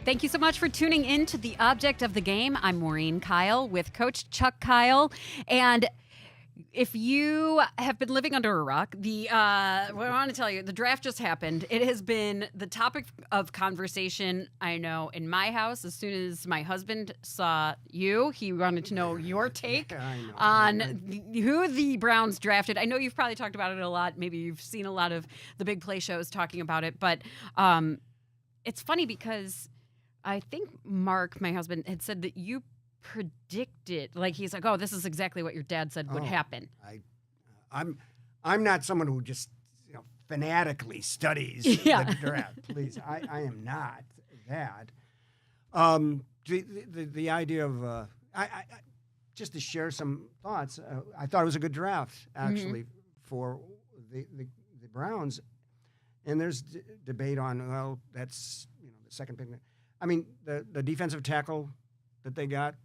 Thank you so much for tuning in to The Object of the Game. I'm Maureen Kyle with Coach Chuck Kyle. And if you have been living under a rock, what I want to tell you, the draft just happened. It has been the topic of conversation, I know, in my house. As soon as my husband saw you, he wanted to know your take on who the Browns drafted. I know you've probably talked about it a lot. Maybe you've seen a lot of the big play shows talking about it. But it's funny because I think Mark, my husband, had said that you predicted, like he's like, oh, this is exactly what your dad said would happen. I'm not someone who just fanatically studies the draft. Please, I am not that. The idea of I just to share some thoughts. I thought it was a good draft actually for the Browns, and there's debate on that's the second pick. I mean the defensive tackle that they got.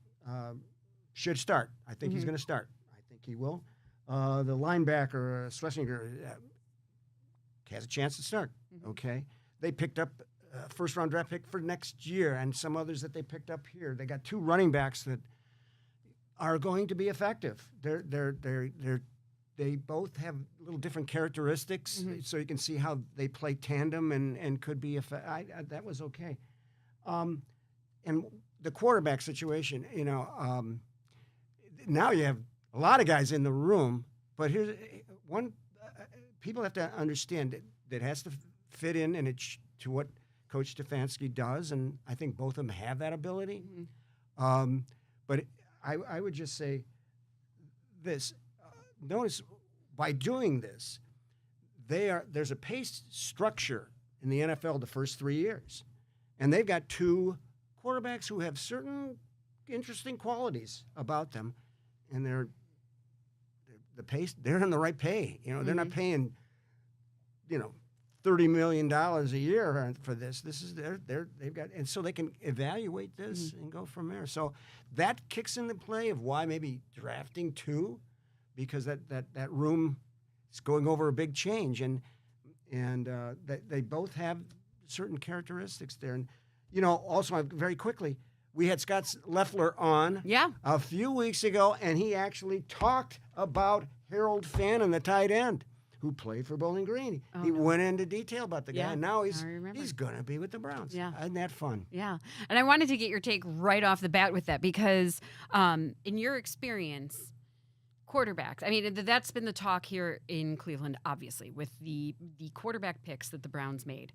Should start. I think he's going to start. I think he will. The linebacker, Schlesinger, has a chance to start. Okay. They picked up a first-round draft pick for next year and some others that they picked up here. They got two running backs that are going to be effective. They both have little different characteristics, so you can see how they play tandem and could be effective. That was okay. And the quarterback situation, now you have a lot of guys in the room, but here's one, people have to understand that has to fit in and to what Coach Stefanski does, and I think both of them have that ability. But I would just say this, notice by doing this, there's a pace structure in the NFL the first 3 years, and they've got two quarterbacks who have certain interesting qualities about them, and they're in the right pay. They're not paying, $30 million a year for this. This is they've got, and so they can evaluate this and go from there. So that kicks into play of why maybe drafting two, because that room is going over a big change, and they both have certain characteristics there. And also very quickly, we had Scott Leffler on a few weeks ago, and he actually talked about Harold Fannin, the tight end, who played for Bowling Green. He went into detail about the guy, and now he's going to be with the Browns. Yeah. Isn't that fun? Yeah. And I wanted to get your take right off the bat with that because in your experience, quarterbacks, I mean, that's been the talk here in Cleveland, obviously, with the quarterback picks that the Browns made.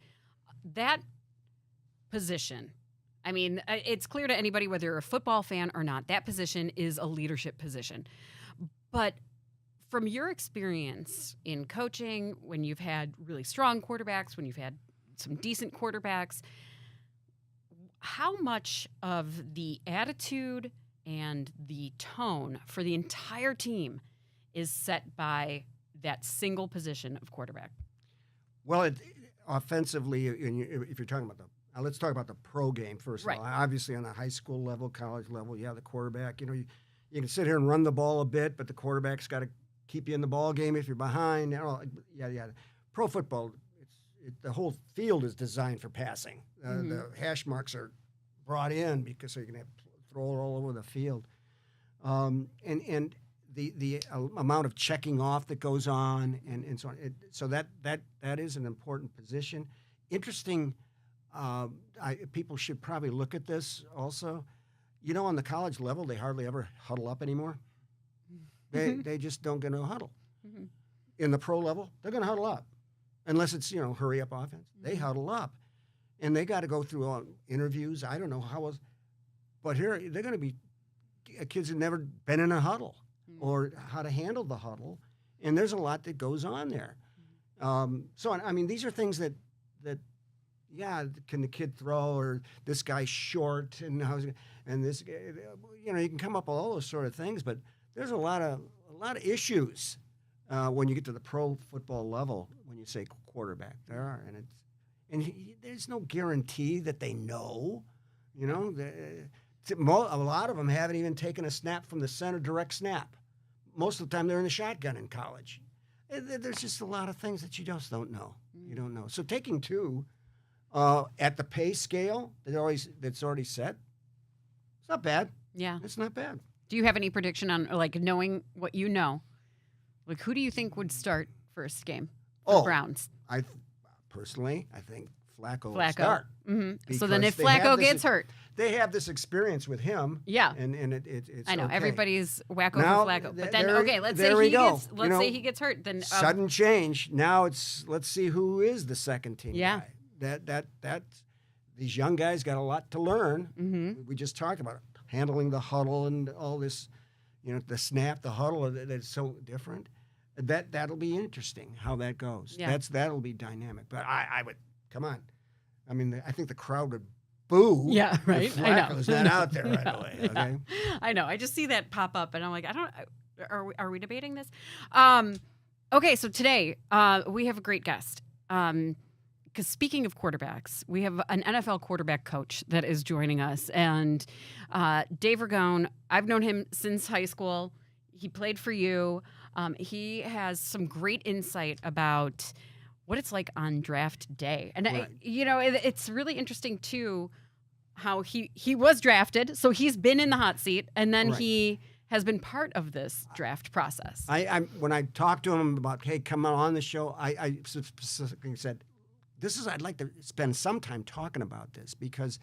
That position, I mean, it's clear to anybody, whether you're a football fan or not, that position is a leadership position. But from your experience in coaching, when you've had really strong quarterbacks, when you've had some decent quarterbacks, how much of the attitude and the tone for the entire team is set by that single position of quarterback? Well, offensively, if you're talking about let's talk about the pro game first of all. Obviously, on the high school level, college level, the quarterback. You can sit here and run the ball a bit, but the quarterback's got to keep you in the ball game if you're behind. Pro football, the whole field is designed for passing. The hash marks are brought in so you can throw it all over the field, and the amount of checking off that goes on and so on. So that is an important position. Interesting. People should probably look at this also. On the college level, they hardly ever huddle up anymore. They just don't get no huddle. In the pro level, they're going to huddle up, unless it's hurry up offense. They huddle up, and they got to go through interviews. I don't know how else, but here they're going to be kids who've never been in a huddle or how to handle the huddle, and there's a lot that goes on there. So I mean, these are things that. Can the kid throw, or this guy's short, and this, you can come up with all those sort of things, but there's a lot of issues when you get to the pro football level when you say quarterback. There are, there's no guarantee that they know. A lot of them haven't even taken a snap from the center, direct snap. Most of the time, they're in the shotgun in college. There's just a lot of things that you just don't know. You don't know. So taking two. at the pay scale that's already set. It's not bad. Yeah. It's not bad. Do you have any prediction on, like, knowing what you know? Like, who do you think would start first game for Browns? Personally, I think Flacco will Flacco. start. Mm-hmm. So then if Because they Flacco have this- gets hurt, They have this experience with him. yeah. And it's I know okay. everybody's wacko Now, for Flacco, but then there- okay, let's there say we he go. gets, You let's know, say he gets hurt, then Sudden change. Now let's see who is the second team Yeah. guy. That these young guys got a lot to learn. Mhm. We just talked about it. Handling the huddle and all this, the snap, the huddle that's so different. That'll be interesting how that goes. Yeah. That'll be dynamic. But I would come on. I mean, I think the crowd would boo. Yeah, if right. I know. Flacco's not out there right Yeah. away. Yeah. Okay. I know. I just see that pop up, and I'm like, are we debating this? Okay, so today we have a great guest. Because speaking of quarterbacks, we have an NFL quarterback coach that is joining us, and Dave Ragone. I've known him since high school. He played for you. He has some great insight about what it's like on draft day, and Right. it's really interesting too how he was drafted, so he's been in the hot seat, and then Right. he has been part of this draft process. When I talked to him about, hey, come on the show, I specifically said, I'd like to spend some time talking about this, because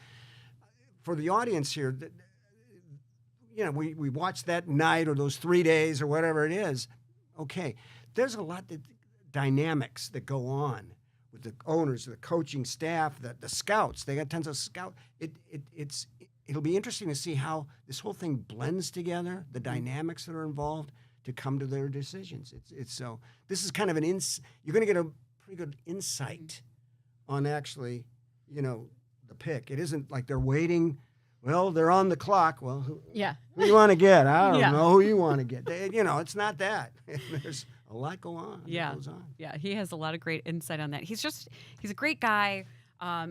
for the audience here, we watched that night or those 3 days or whatever it is. Okay, there's a lot of dynamics that go on with the owners, the coaching staff, the scouts. They got tons of scouts. It'll be interesting to see how this whole thing blends together, the dynamics that are involved to come to their decisions. It's so this is kind of you're going to get a pretty good insight on actually, the pick. It isn't like they're waiting. Well, they're on the clock. Well, who do you want to get? I don't know who you want to get. It's not that. There's a lot goes on. Yeah, he has a lot of great insight on that. He's a great guy.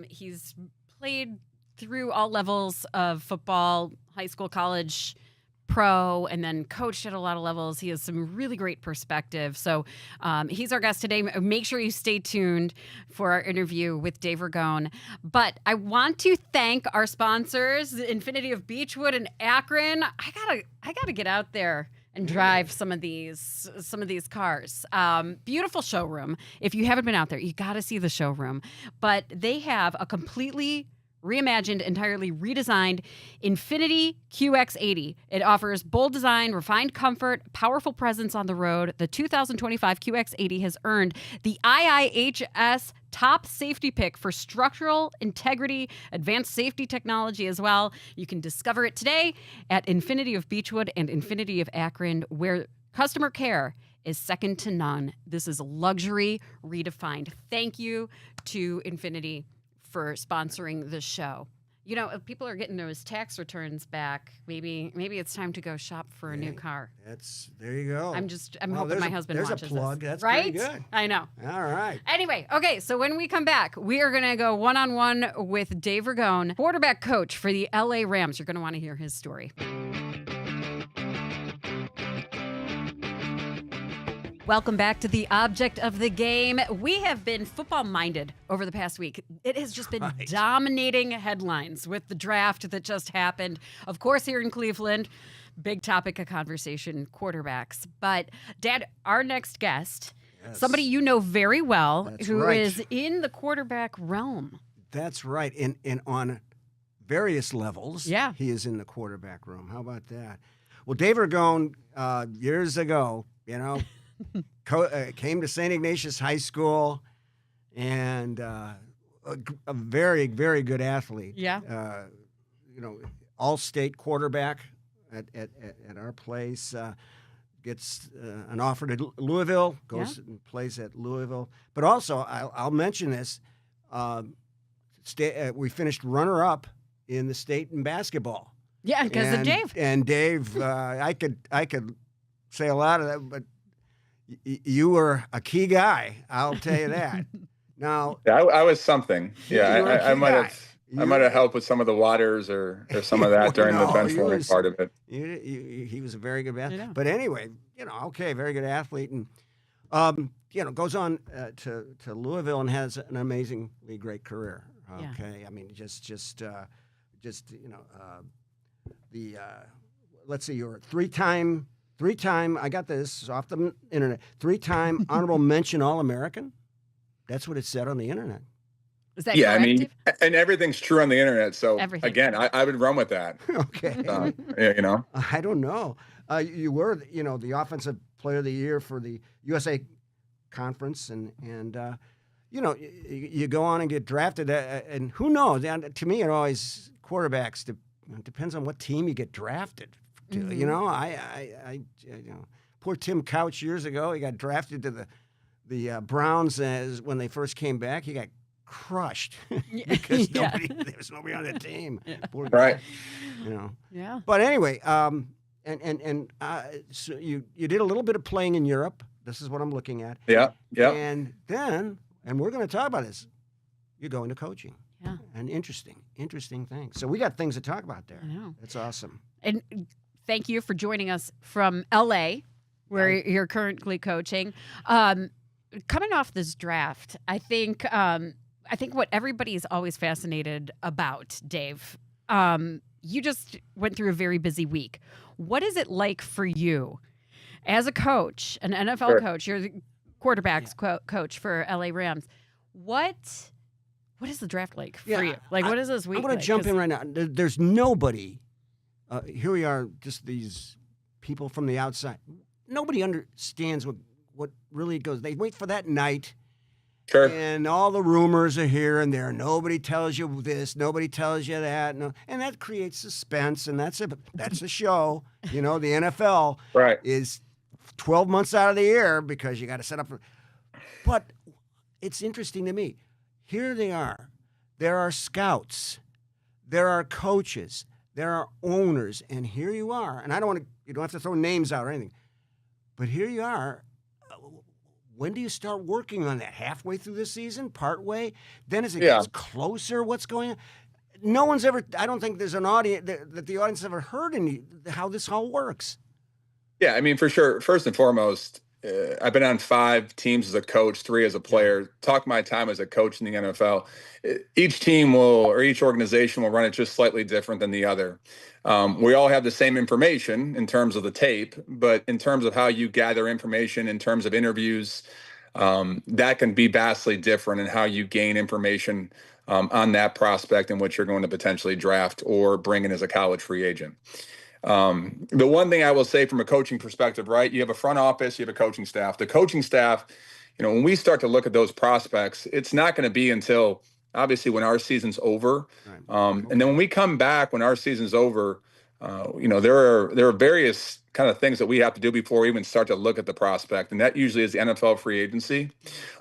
He's played through all levels of football, high school, college, pro, and then coached at a lot of levels. He has some really great perspective. So he's our guest today. Make sure you stay tuned for our interview with Dave Ragone. But I want to thank our sponsors, Infinity of Beechwood and Akron. I gotta get out there and drive some of these cars. Beautiful showroom. If you haven't been out there, you got to see the showroom. But they have a completely reimagined, entirely redesigned Infinity QX80. It offers bold design, refined comfort, powerful presence on the road. The 2025 QX80 has earned the IIHS top safety pick for structural integrity, advanced safety technology as well. You can discover it today at Infinity of Beechwood and Infinity of Akron, where customer care is second to none. This is luxury redefined. Thank you to Infinity for sponsoring the show. People are getting those tax returns back. Maybe it's time to go shop for a new car. There you go. I'm hoping my husband watches There's a plug. this. That's right? pretty good. I know. All right. Anyway, okay, so when we come back, we are going to go one-on-one with Dave Ragone, quarterback coach for the LA Rams. You're going to want to hear his story. Welcome back to the object of the game. We have been football-minded over the past week. It has just been dominating headlines with the draft that just happened. Of course, here in Cleveland, big topic of conversation, quarterbacks. But, Dad, our next guest, somebody you know very well, who is in the quarterback realm. That's right. And on various levels, he is in the quarterback room. How about that? Well, Dave Ragone, years ago, came to St. Ignatius High School, and a very, very good athlete. Yeah. All-state quarterback at our place. Gets an offer to Louisville, goes and plays at Louisville. But also, I'll mention this, we finished runner-up in the state in basketball. Yeah, because of Dave. And Dave, I could say a lot of that, but you were a key guy. I'll tell you that. Now, I was something. Yeah, I might have helped with some of the waters or some of that during the bench warming part of it. He was a very good athlete. But anyway, very good athlete, and goes on to Louisville and has an amazingly great career. Yeah. Okay, I mean, let's see, you're three-time. I got this off the internet. 3-time honorable mention All-American. That's what it said on the internet. Is that Yeah, correct? I mean, and everything's true on the internet. So Everything. again, I would run with that. Okay. You know, I don't know. You were, the offensive player of the year for the USA Conference, and you go on and get drafted, and who knows? And to me, it always quarterbacks depends on what team you get drafted to. Mm-hmm. Poor Tim Couch years ago, he got drafted to the Browns when they first came back. He got crushed because there was nobody on the team. Yeah. Poor right? guy, Yeah. But anyway, so you did a little bit of playing in Europe. This is what I'm looking at. Yeah. And then, we're going to talk about this. You're going to coaching. Yeah. An interesting thing. So we got things to talk about there. I know. That's awesome. And thank you for joining us from LA, where you're currently coaching. Coming off this draft, I think what everybody's always fascinated about, Dave, you just went through a very busy week. What is it like for you as a coach, an NFL coach? You're the quarterbacks coach for LA Rams. What is the draft like for you? Like, what is this week? I'm going to jump in right now. There's nobody. Here we are, just these people from the outside. Nobody understands what really goes. They wait for that night. Sure. And all the rumors are here and there. Nobody tells you this. Nobody tells you that. No, and that creates suspense. And that's a show. The NFL is 12 months out of the year because you got to set up for. But it's interesting to me. Here they are. There are scouts. There are coaches. There are owners. And here you are. And you don't have to throw names out or anything. But here you are. When do you start working on that? Halfway through the season? Partway? Then as it gets closer, what's going on? No one's ever, I don't think there's an audience, that the audience ever heard how this all works. Yeah, I mean, for sure. First and foremost, I've been on 5 teams as a coach, 3 as a player. Talk my time as a coach in the NFL. Each team each organization will run it just slightly different than the other. We all have the same information in terms of the tape, but in terms of how you gather information, in terms of interviews, that can be vastly different in how you gain information on that prospect in which you're going to potentially draft or bring in as a college free agent. The one thing I will say from a coaching perspective, right? You have a front office, you have a coaching staff. The coaching staff, when we start to look at those prospects, it's not going to be until obviously when our season's over. Right. And then when we come back, when our season's over, there are various kind of things that we have to do before we even start to look at the prospect. And that usually is the NFL free agency.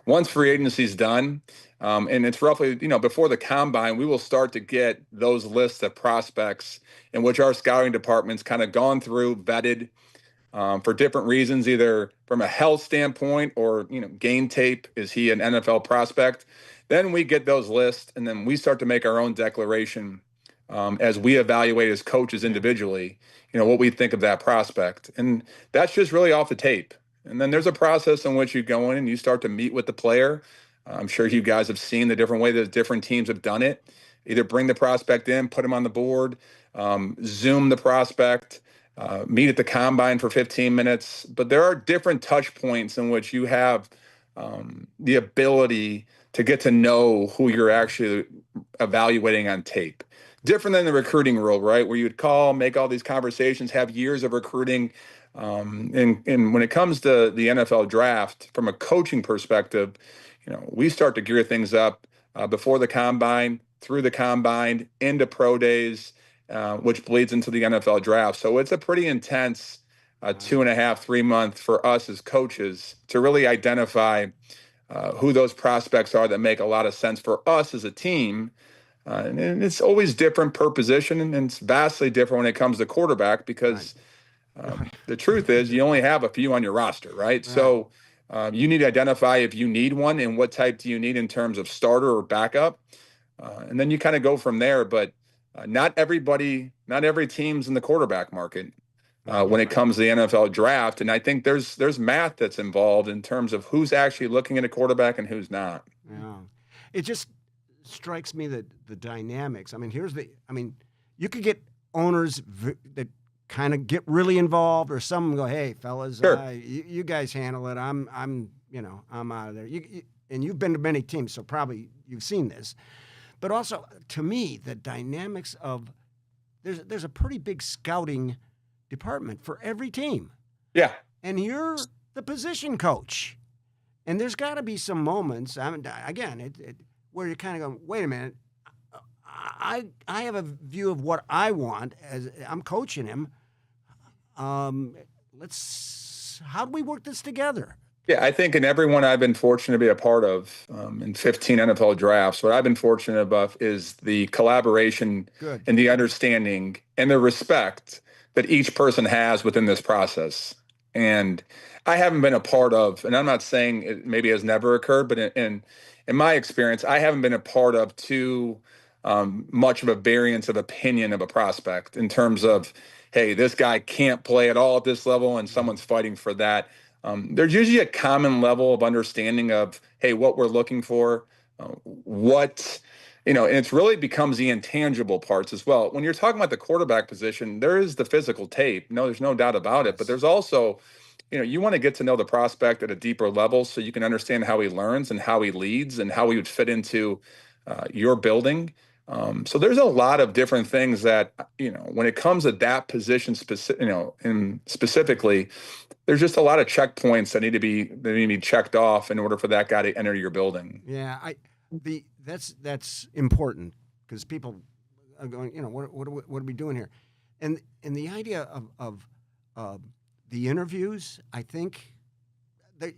Once free agency is done, and it's roughly, before the combine, we will start to get those lists of prospects in which our scouting department's kind of gone through, vetted for different reasons, either from a health standpoint or, game tape. Is he an NFL prospect? Then we get those lists, and then we start to make our own declaration as we evaluate as coaches individually, what we think of that prospect. And that's just really off the tape. And then there's a process in which you go in and you start to meet with the player. I'm sure you guys have seen the different way that different teams have done it. Either bring the prospect in, put him on the board, Zoom the prospect, meet at the combine for 15 minutes. But there are different touch points in which you have the ability to get to know who you're actually evaluating on tape. Different than the recruiting world, right? Where you'd call, make all these conversations, have years of recruiting. And when it comes to the NFL draft, from a coaching perspective, we start to gear things up before the combine, through the combine, into pro days, which bleeds into the NFL draft. So it's a pretty intense 2.5, 3 month for us as coaches to really identify who those prospects are that make a lot of sense for us as a team. And it's always different per position, and it's vastly different when it comes to quarterback because the truth is you only have a few on your roster, right? So you need to identify if you need one and what type do you need in terms of starter or backup. And then you kind of go from there. But not every team's in the quarterback market when it comes to the NFL draft. And I think there's math that's involved in terms of who's actually looking at a quarterback and who's not. Yeah. It just strikes me that the dynamics. I mean, you could get owners that kind of get really involved, or some go, "Hey, fellas, Sure. you guys handle it. I'm out of there." And you've been to many teams, so probably you've seen this. But also, to me, the dynamics of there's a pretty big scouting department for every team. Yeah. And you're the position coach. And there's got to be some moments, I mean, again, where you kind of go, wait a minute, I have a view of what I want as I'm coaching him. How do we work this together? Yeah, I think in everyone I've been fortunate to be a part of in 15 NFL drafts, what I've been fortunate about is the collaboration Good. and the understanding and the respect that each person has within this process. And I haven't been a part of, and I'm not saying it maybe has never occurred, but in my experience, I haven't been a part of too much of a variance of opinion of a prospect in terms of, hey, this guy can't play at all at this level, and someone's fighting for that. There's usually a common level of understanding of, hey, what we're looking for, and it's really becomes the intangible parts as well. When you're talking about the quarterback position, there is the physical tape. No, there's no doubt about it. But there's also, you want to get to know the prospect at a deeper level so you can understand how he learns and how he leads and how he would fit into your building. So there's a lot of different things that, when it comes to that position specifically, there's just a lot of checkpoints that need to be checked off in order for that guy to enter your building. Yeah, that's important because people are going, what are we doing here? And the idea of the interviews, I think that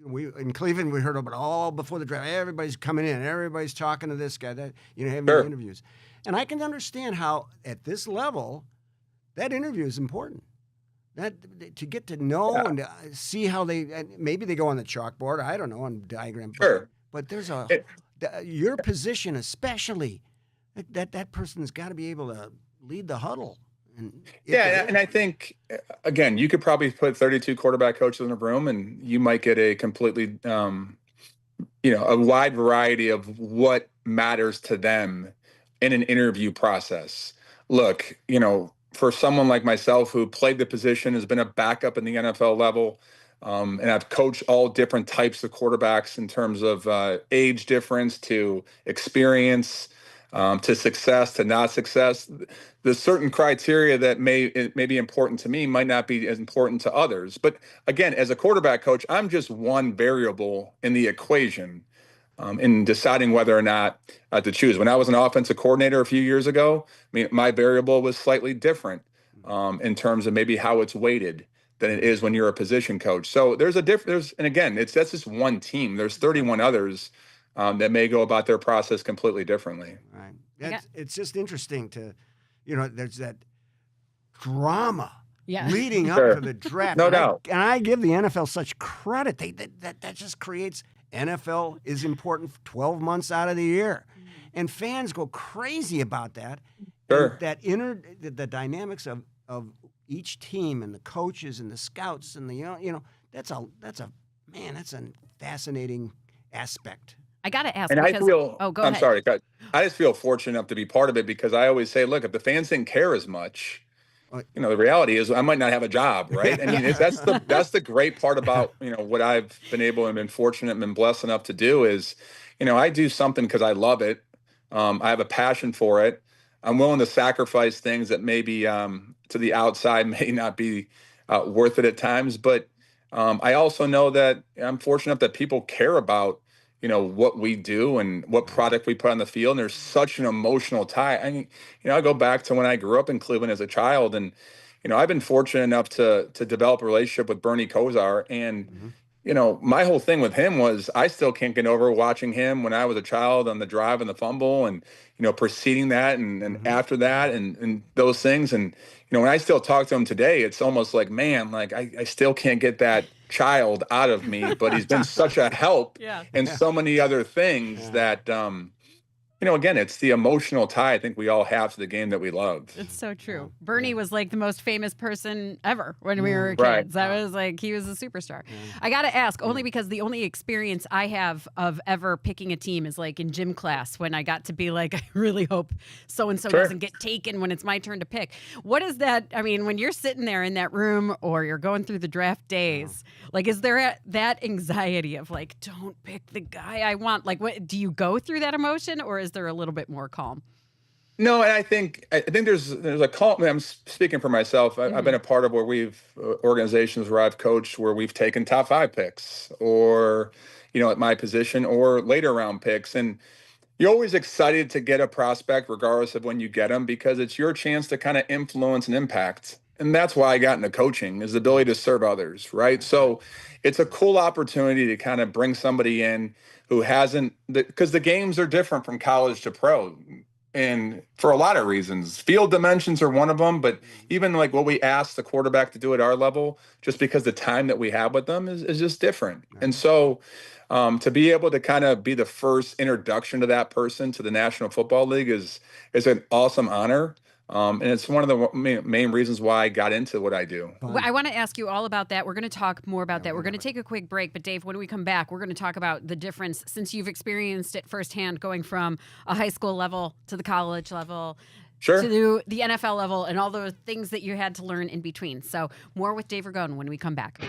we in Cleveland we heard about all before the draft. Everybody's coming in, everybody's talking to this guy. That having Sure. interviews, and I can understand how at this level that interview is important. That to get to know and to see how maybe they go on the chalkboard. I don't know, on diagram. Sure. But there's your position especially that person's got to be able to lead the huddle. And I think again, you could probably put 32 quarterback coaches in a room, and you might get a completely, a wide variety of what matters to them in an interview process. Look, for someone like myself who played the position, has been a backup in the NFL level, and I've coached all different types of quarterbacks in terms of age difference to experience, to success to not success. The certain criteria that may be important to me might not be as important to others. But again, as a quarterback coach, I'm just one variable in the equation in deciding whether or not to choose. When I was an offensive coordinator a few years ago, my variable was slightly different in terms of maybe how it's weighted than it is when you're a position coach. So there's a difference. And again, that's just one team. There's 31 others that may go about their process completely differently. Right. It's just interesting to, there's that drama leading up to the draft. No doubt. And I give the NFL such credit. That just creates. NFL is important 12 months out of the year. And fans go crazy about that. Sure. And the dynamics of each team and the coaches and the scouts and that's a fascinating aspect. I got to ask. And because, go ahead. I'm sorry. I just feel fortunate enough to be part of it because I always say, look, if the fans didn't care as much, the reality is I might not have a job, right? I mean, that's the great part about, what I've been able and been fortunate and been blessed enough to do is, I do something because I love it. I have a passion for it. I'm willing to sacrifice things that maybe to the outside may not be worth it at times. But I also know that I'm fortunate enough that people care about, what we do and what product we put on the field. And there's such an emotional tie. I mean, I go back to when I grew up in Cleveland as a child, and, I've been fortunate enough to develop a relationship with Bernie Kosar. And, my whole thing with him was I still can't get over watching him when I was a child on the drive and the fumble and, preceding that and after that and those things. And, when I still talk to him today, it's almost like, man, like I still can't get that child out of me, but he's been such a help in so many other things that, again, it's the emotional tie I think we all have to the game that we love. It's so true. Yeah. Bernie Yeah. was like the most famous person ever when we were Right. kids. That was like, he was a superstar. Yeah. I got to ask, only because the only experience I have of ever picking a team is like in gym class when I got to be like, I really hope so-and-so Sure. doesn't get taken when it's my turn to pick. What is that? I mean, when you're sitting there in that room or you're going through the draft days, like, is there that anxiety of like, don't pick the guy I want? Like, what do you go through that emotion, or is there a little bit more calm? No, and I think there's a call. I'm speaking for myself. I've been a part of where we've organizations where I've coached where we've taken top 5 picks, or at my position, or later round picks, and you're always excited to get a prospect regardless of when you get them, because it's your chance to kind of influence and impact. And that's why I got into coaching, is the ability to serve others, right? So it's a cool opportunity to kind of bring somebody in who hasn't, because the games are different from college to pro. And for a lot of reasons, field dimensions are one of them, but even like what we ask the quarterback to do at our level, just because the time that we have with them is just different. And so to be able to kind of be the first introduction to that person to the National Football League is an awesome honor. And it's one of the main reasons why I got into what I do. Well, I want to ask you all about that. We're going to talk more about that. We're going to whatever. take a quick break. But Dave, when we come back, we're going to talk about the difference, since you've experienced it firsthand, going from a high school level to the college level Sure. to the NFL level, and all the things that you had to learn in between. So more with Dave Ragone when we come back.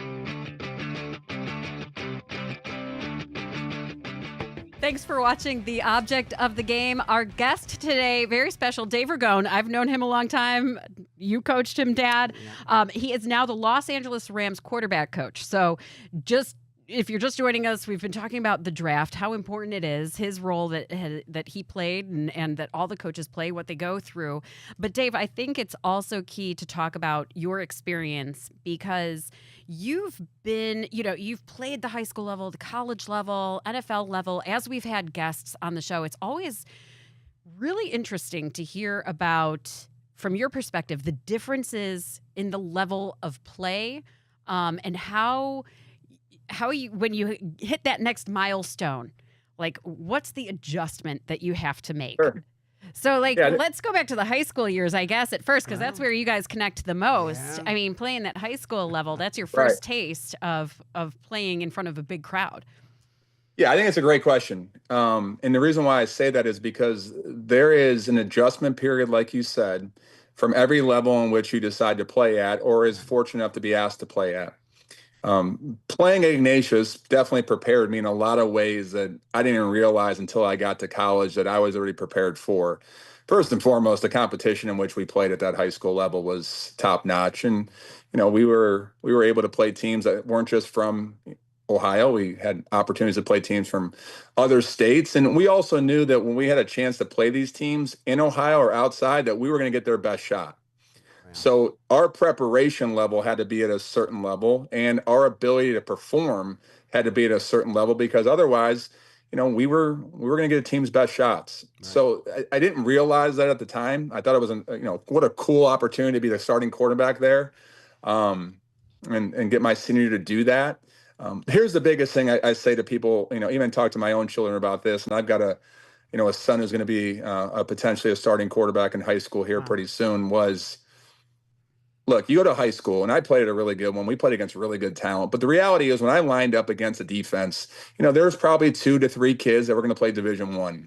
Thanks for watching The Object of the Game. Our guest today, very special, Dave Ragone. I've known him a long time. You coached him, Dad. He is now the Los Angeles Rams quarterback coach. So if you're just joining us, we've been talking about the draft, how important it is, his role that he played and that all the coaches play, what they go through. But Dave, I think it's also key to talk about your experience, because you've been, you've played the high school level, the college level, NFL level. As we've had guests on the show, it's always really interesting to hear about, from your perspective, the differences in the level of play, and how you, when you hit that next milestone, like, what's the adjustment that you have to make? Sure. So, like, Yeah. let's go back to the high school years, I guess, at first, because that's where you guys connect the most. Yeah. I mean, playing that high school level, that's your Right. first taste of playing in front of a big crowd. Yeah, I think it's a great question. And the reason why I say that is because there is an adjustment period, like you said, from every level in which you decide to play at or is fortunate enough to be asked to play at. Playing at Ignatius definitely prepared me in a lot of ways that I didn't even realize until I got to college that I was already prepared for. First and foremost, the competition in which we played at that high school level was top notch, and we were able to play teams that weren't just from Ohio. We had opportunities to play teams from other states, and we also knew that when we had a chance to play these teams in Ohio or outside, that we were going to get their best shot. So our preparation level had to be at a certain level, and our ability to perform had to be at a certain level, because otherwise, we were going to get a team's best shots. Right. So I didn't realize that at the time. I thought it was what a cool opportunity to be the starting quarterback there, and get my senior to do that. Here's the biggest thing I say to people. Even talk to my own children about this, and I've got a son who's going to be potentially a starting quarterback in high school here pretty soon. Look, you go to high school, and I played at a really good one. We played against really good talent. But the reality is, when I lined up against a defense, there's probably 2 to 3 kids that were going to play Division I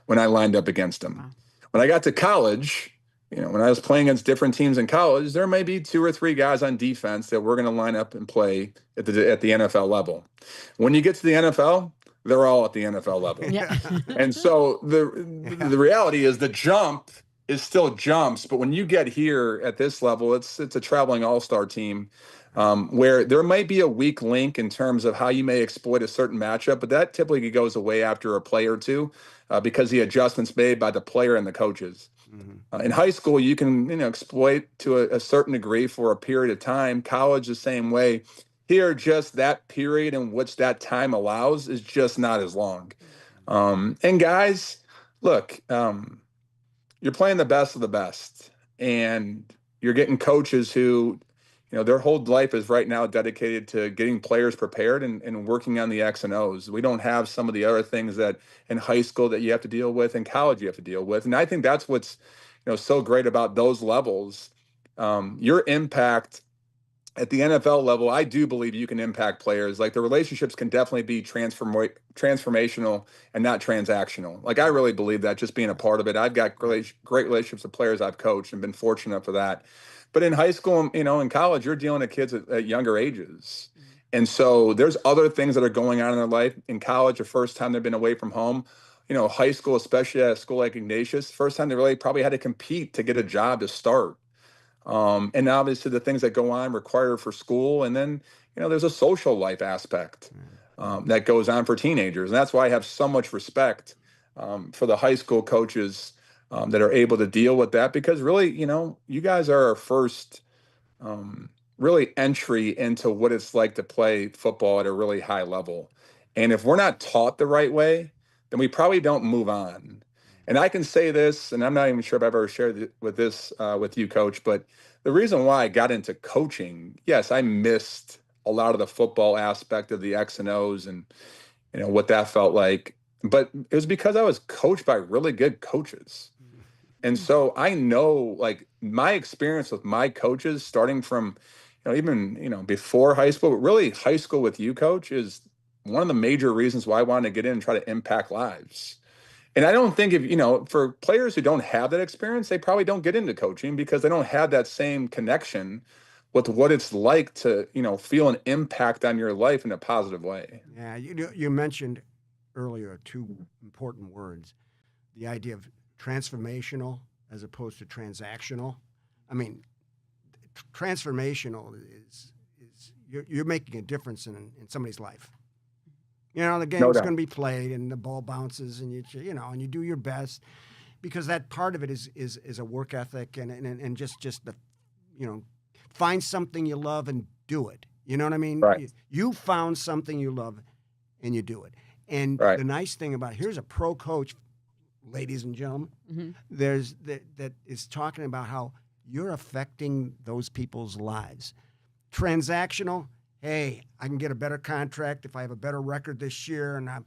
when I lined up against them. Wow. When I got to college, when I was playing against different teams in college, there may be 2 or 3 guys on defense that we're going to line up and play at the NFL level. When you get to the NFL, they're all at the NFL level. Yeah. And so the reality is the jump is still jumps, but when you get here at this level, it's a traveling all-star team, where there might be a weak link in terms of how you may exploit a certain matchup, but that typically goes away after a play or two, because the adjustments made by the player and the coaches. Mm-hmm. In high school, you can exploit to a certain degree for a period of time. College, the same way. Here, just that period in which that time allows is just not as long. And guys, look. You're playing the best of the best, and you're getting coaches who, their whole life is right now dedicated to getting players prepared and working on the X and O's. We don't have some of the other things that in high school that you have to deal with, in college you have to deal with. And I think that's what's, so great about those levels. Your impact at the NFL level, I do believe you can impact players. Like the relationships can definitely be transformational and not transactional. Like I really believe that, just being a part of it. I've got great relationships with players I've coached and been fortunate for that. But in high school, in college, you're dealing with kids at younger ages. And so there's other things that are going on in their life. In college, the first time they've been away from home, high school, especially at a school like Ignatius, first time they really probably had to compete to get a job to start. And obviously the things that go on required for school. And then, there's a social life aspect that goes on for teenagers. And that's why I have so much respect for the high school coaches that are able to deal with that, because really, you guys are our first really entry into what it's like to play football at a really high level. And if we're not taught the right way, then we probably don't move on. And I can say this, and I'm not even sure if I've ever shared with you, Coach, but the reason why I got into coaching, yes, I missed a lot of the football aspect of the X and O's and what that felt like. But it was because I was coached by really good coaches. And so I know, like, my experience with my coaches, starting from, even, before high school, but really high school with you, Coach, is one of the major reasons why I wanted to get in and try to impact lives. And I don't think for players who don't have that experience, they probably don't get into coaching because they don't have that same connection with what it's like to, feel an impact on your life in a positive way. Yeah, you mentioned earlier two important words, the idea of transformational as opposed to transactional. I mean, transformational is you're making a difference in somebody's life. The game's going to be played and the ball bounces and you do your best, because that part of it is a work ethic and just the, find something you love and do it. You know what I mean? Right. You found something you love and you do it. And right. The nice thing about here's a pro coach, ladies and gentlemen, that is talking about how you're affecting those people's lives. Transactional. Hey, I can get a better contract if I have a better record this year, and I'm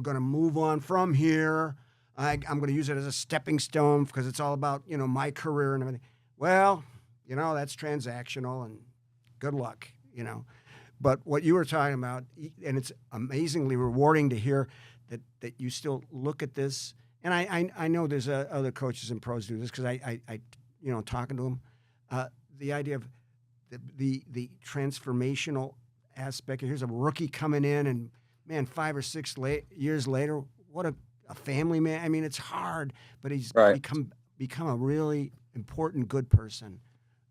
going to move on from here. I'm going to use it as a stepping stone because it's all about my career and everything. Well, that's transactional, and good luck. But what you were talking about, and it's amazingly rewarding to hear that you still look at this. And I know there's other coaches and pros do this because I talking to them, the idea of the transformational aspect. Here's a rookie coming in, and man, 5 or 6 years later, what a family man. I mean, it's hard, but he's become a really important, good person.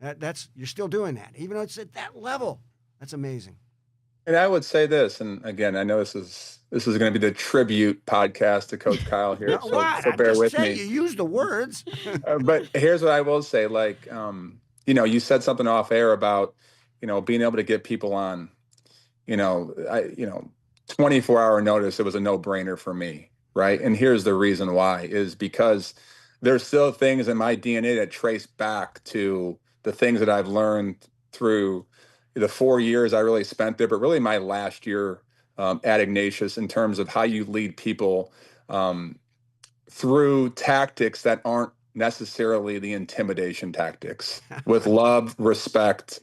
That's you're still doing that, even though it's at that level. That's amazing. And I would say this, and again, I know this is going to be the tribute podcast to Coach Kyle here, so bear with me. You use the words. But here's what I will say: like, you said something off air about, being able to get people on. 24-hour notice. It was a no-brainer for me, right? And here's the reason why: is because there's still things in my DNA that trace back to the things that I've learned through the 4 years I really spent there, but really my last year at Ignatius, in terms of how you lead people through tactics that aren't necessarily the intimidation tactics, with love, respect.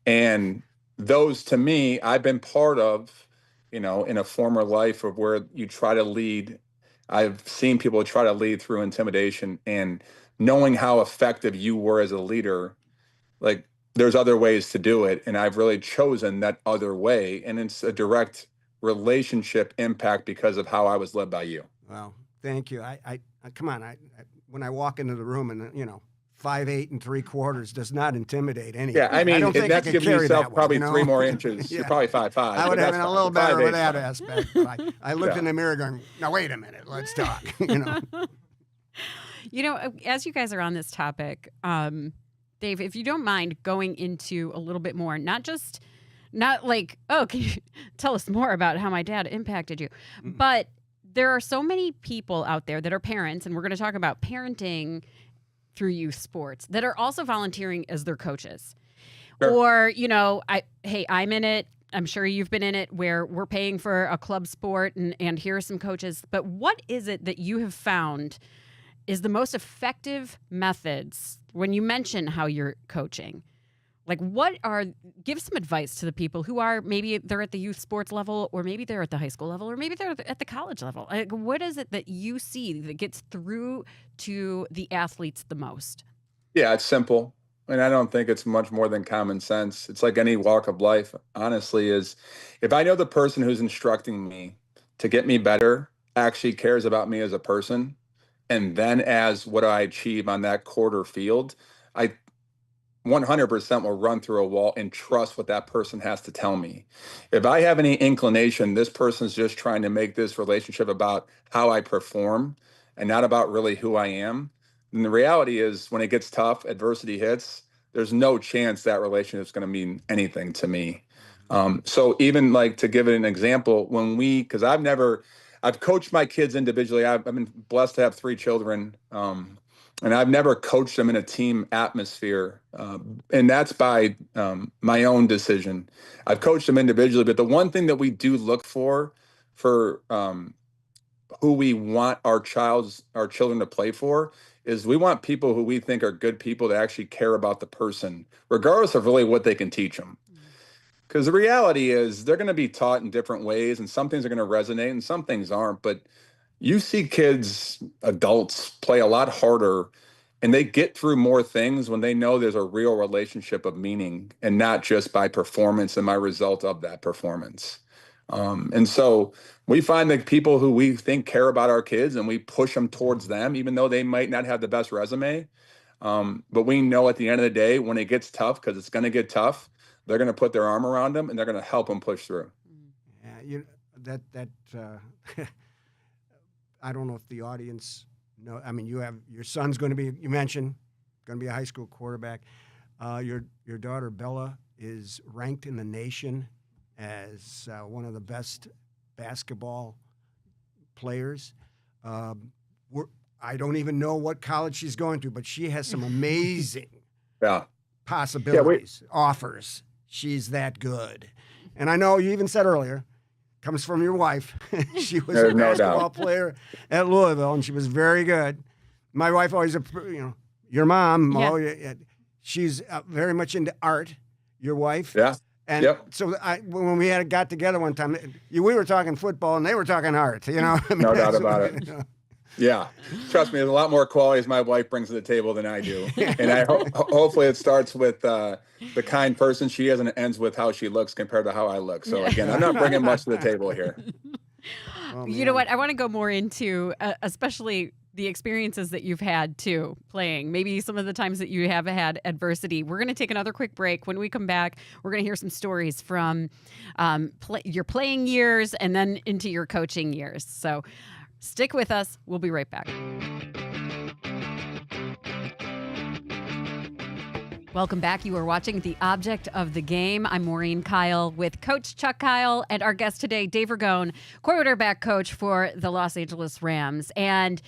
And those, to me, I've been part of, in a former life of where you try to lead. I've seen people try to lead through intimidation, and knowing how effective you were as a leader, like, there's other ways to do it. And I've really chosen that other way. And it's a direct relationship impact because of how I was led by you. Well, thank you. I come on. When I walk into the room and 5'8" and 3/4 does not intimidate anyone. Yeah, I mean, I don't think that's giving yourself probably 3 more inches. Yeah. You're probably 5'5". I would have been a little better with that aspect. But I looked in the mirror going, now wait a minute, let's talk. As you guys are on this topic, Dave, if you don't mind going into a little bit more, not like, oh, can you tell us more about how my dad impacted you? Mm-hmm. But there are so many people out there that are parents, and we're going to talk about parenting through youth sports, that are also volunteering as their coaches. Sure. Or, I'm in it. I'm sure you've been in it where we're paying for a club sport and here are some coaches. But what is it that you have found is the most effective methods when you mention how you're coaching? Like, give some advice to the people who are, maybe they're at the youth sports level, or maybe they're at the high school level, or maybe they're at the college level. Like, what is it that you see that gets through to the athletes the most? Yeah, it's simple. And I don't think it's much more than common sense. It's like any walk of life, honestly, is if I know the person who's instructing me to get me better actually cares about me as a person, and then as what I achieve on that quarter field, I 100% will run through a wall and trust what that person has to tell me. If I have any inclination, this person's just trying to make this relationship about how I perform and not about really who I am, then the reality is when it gets tough, adversity hits, there's no chance that relationship is going to mean anything to me. So even like to give it an example, because I've coached my kids individually. I've been blessed to have 3 children. And I've never coached them in a team atmosphere, and that's by my own decision. I've coached them individually, but the one thing that we do look for who we want our children to play for is we want people who we think are good people that actually care about the person, regardless of really what they can teach them. Because the reality is they're going to be taught in different ways, and some things are going to resonate and some things aren't. But you see kids, adults play a lot harder and they get through more things when they know there's a real relationship of meaning and not just by performance and my result of that performance. And so we find that people who we think care about our kids and we push them towards them, even though they might not have the best resume. But we know at the end of the day, when it gets tough, because it's going to get tough, they're going to put their arm around them and they're going to help them push through. Yeah, I don't know if the audience know. I mean, you have your son's going to be. You mentioned going to be a high school quarterback. Your daughter Bella is ranked in the nation as one of the best basketball players. I don't even know what college she's going to, but she has some amazing possibilities, offers. She's that good. And I know you even said earlier, comes from your wife. She was a basketball player at Louisville, and she was very good. My wife always, your mom, she's very much into art, your wife. Yeah. And so when we got together one time, we were talking football, and they were talking art, No doubt about it. Yeah. Trust me, there's a lot more qualities my wife brings to the table than I do. And hopefully it starts with the kind person she is and it ends with how she looks compared to how I look. So again, I'm not bringing much to the table here. You know what? I want to go more into especially the experiences that you've had too playing, maybe some of the times that you have had adversity. We're going to take another quick break. When we come back, we're going to hear some stories from your playing years and then into your coaching years. So stick with us. We'll be right back. Welcome back. You are watching The Object of the Game. I'm Maureen Kyle with Coach Chuck Kyle and our guest today, Dave Ragone, quarterback coach for the Los Angeles Rams. And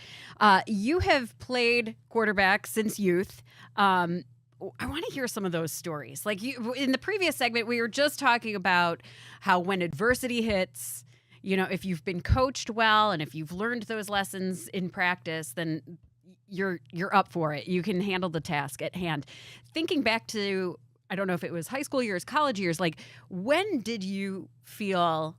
you have played quarterback since youth. I want to hear some of those stories. Like in the previous segment, we were just talking about how when adversity hits, if you've been coached well and if you've learned those lessons in practice, then you're up for it. You can handle the task at hand. Thinking back to, I don't know if it was high school years, college years, like when did you feel,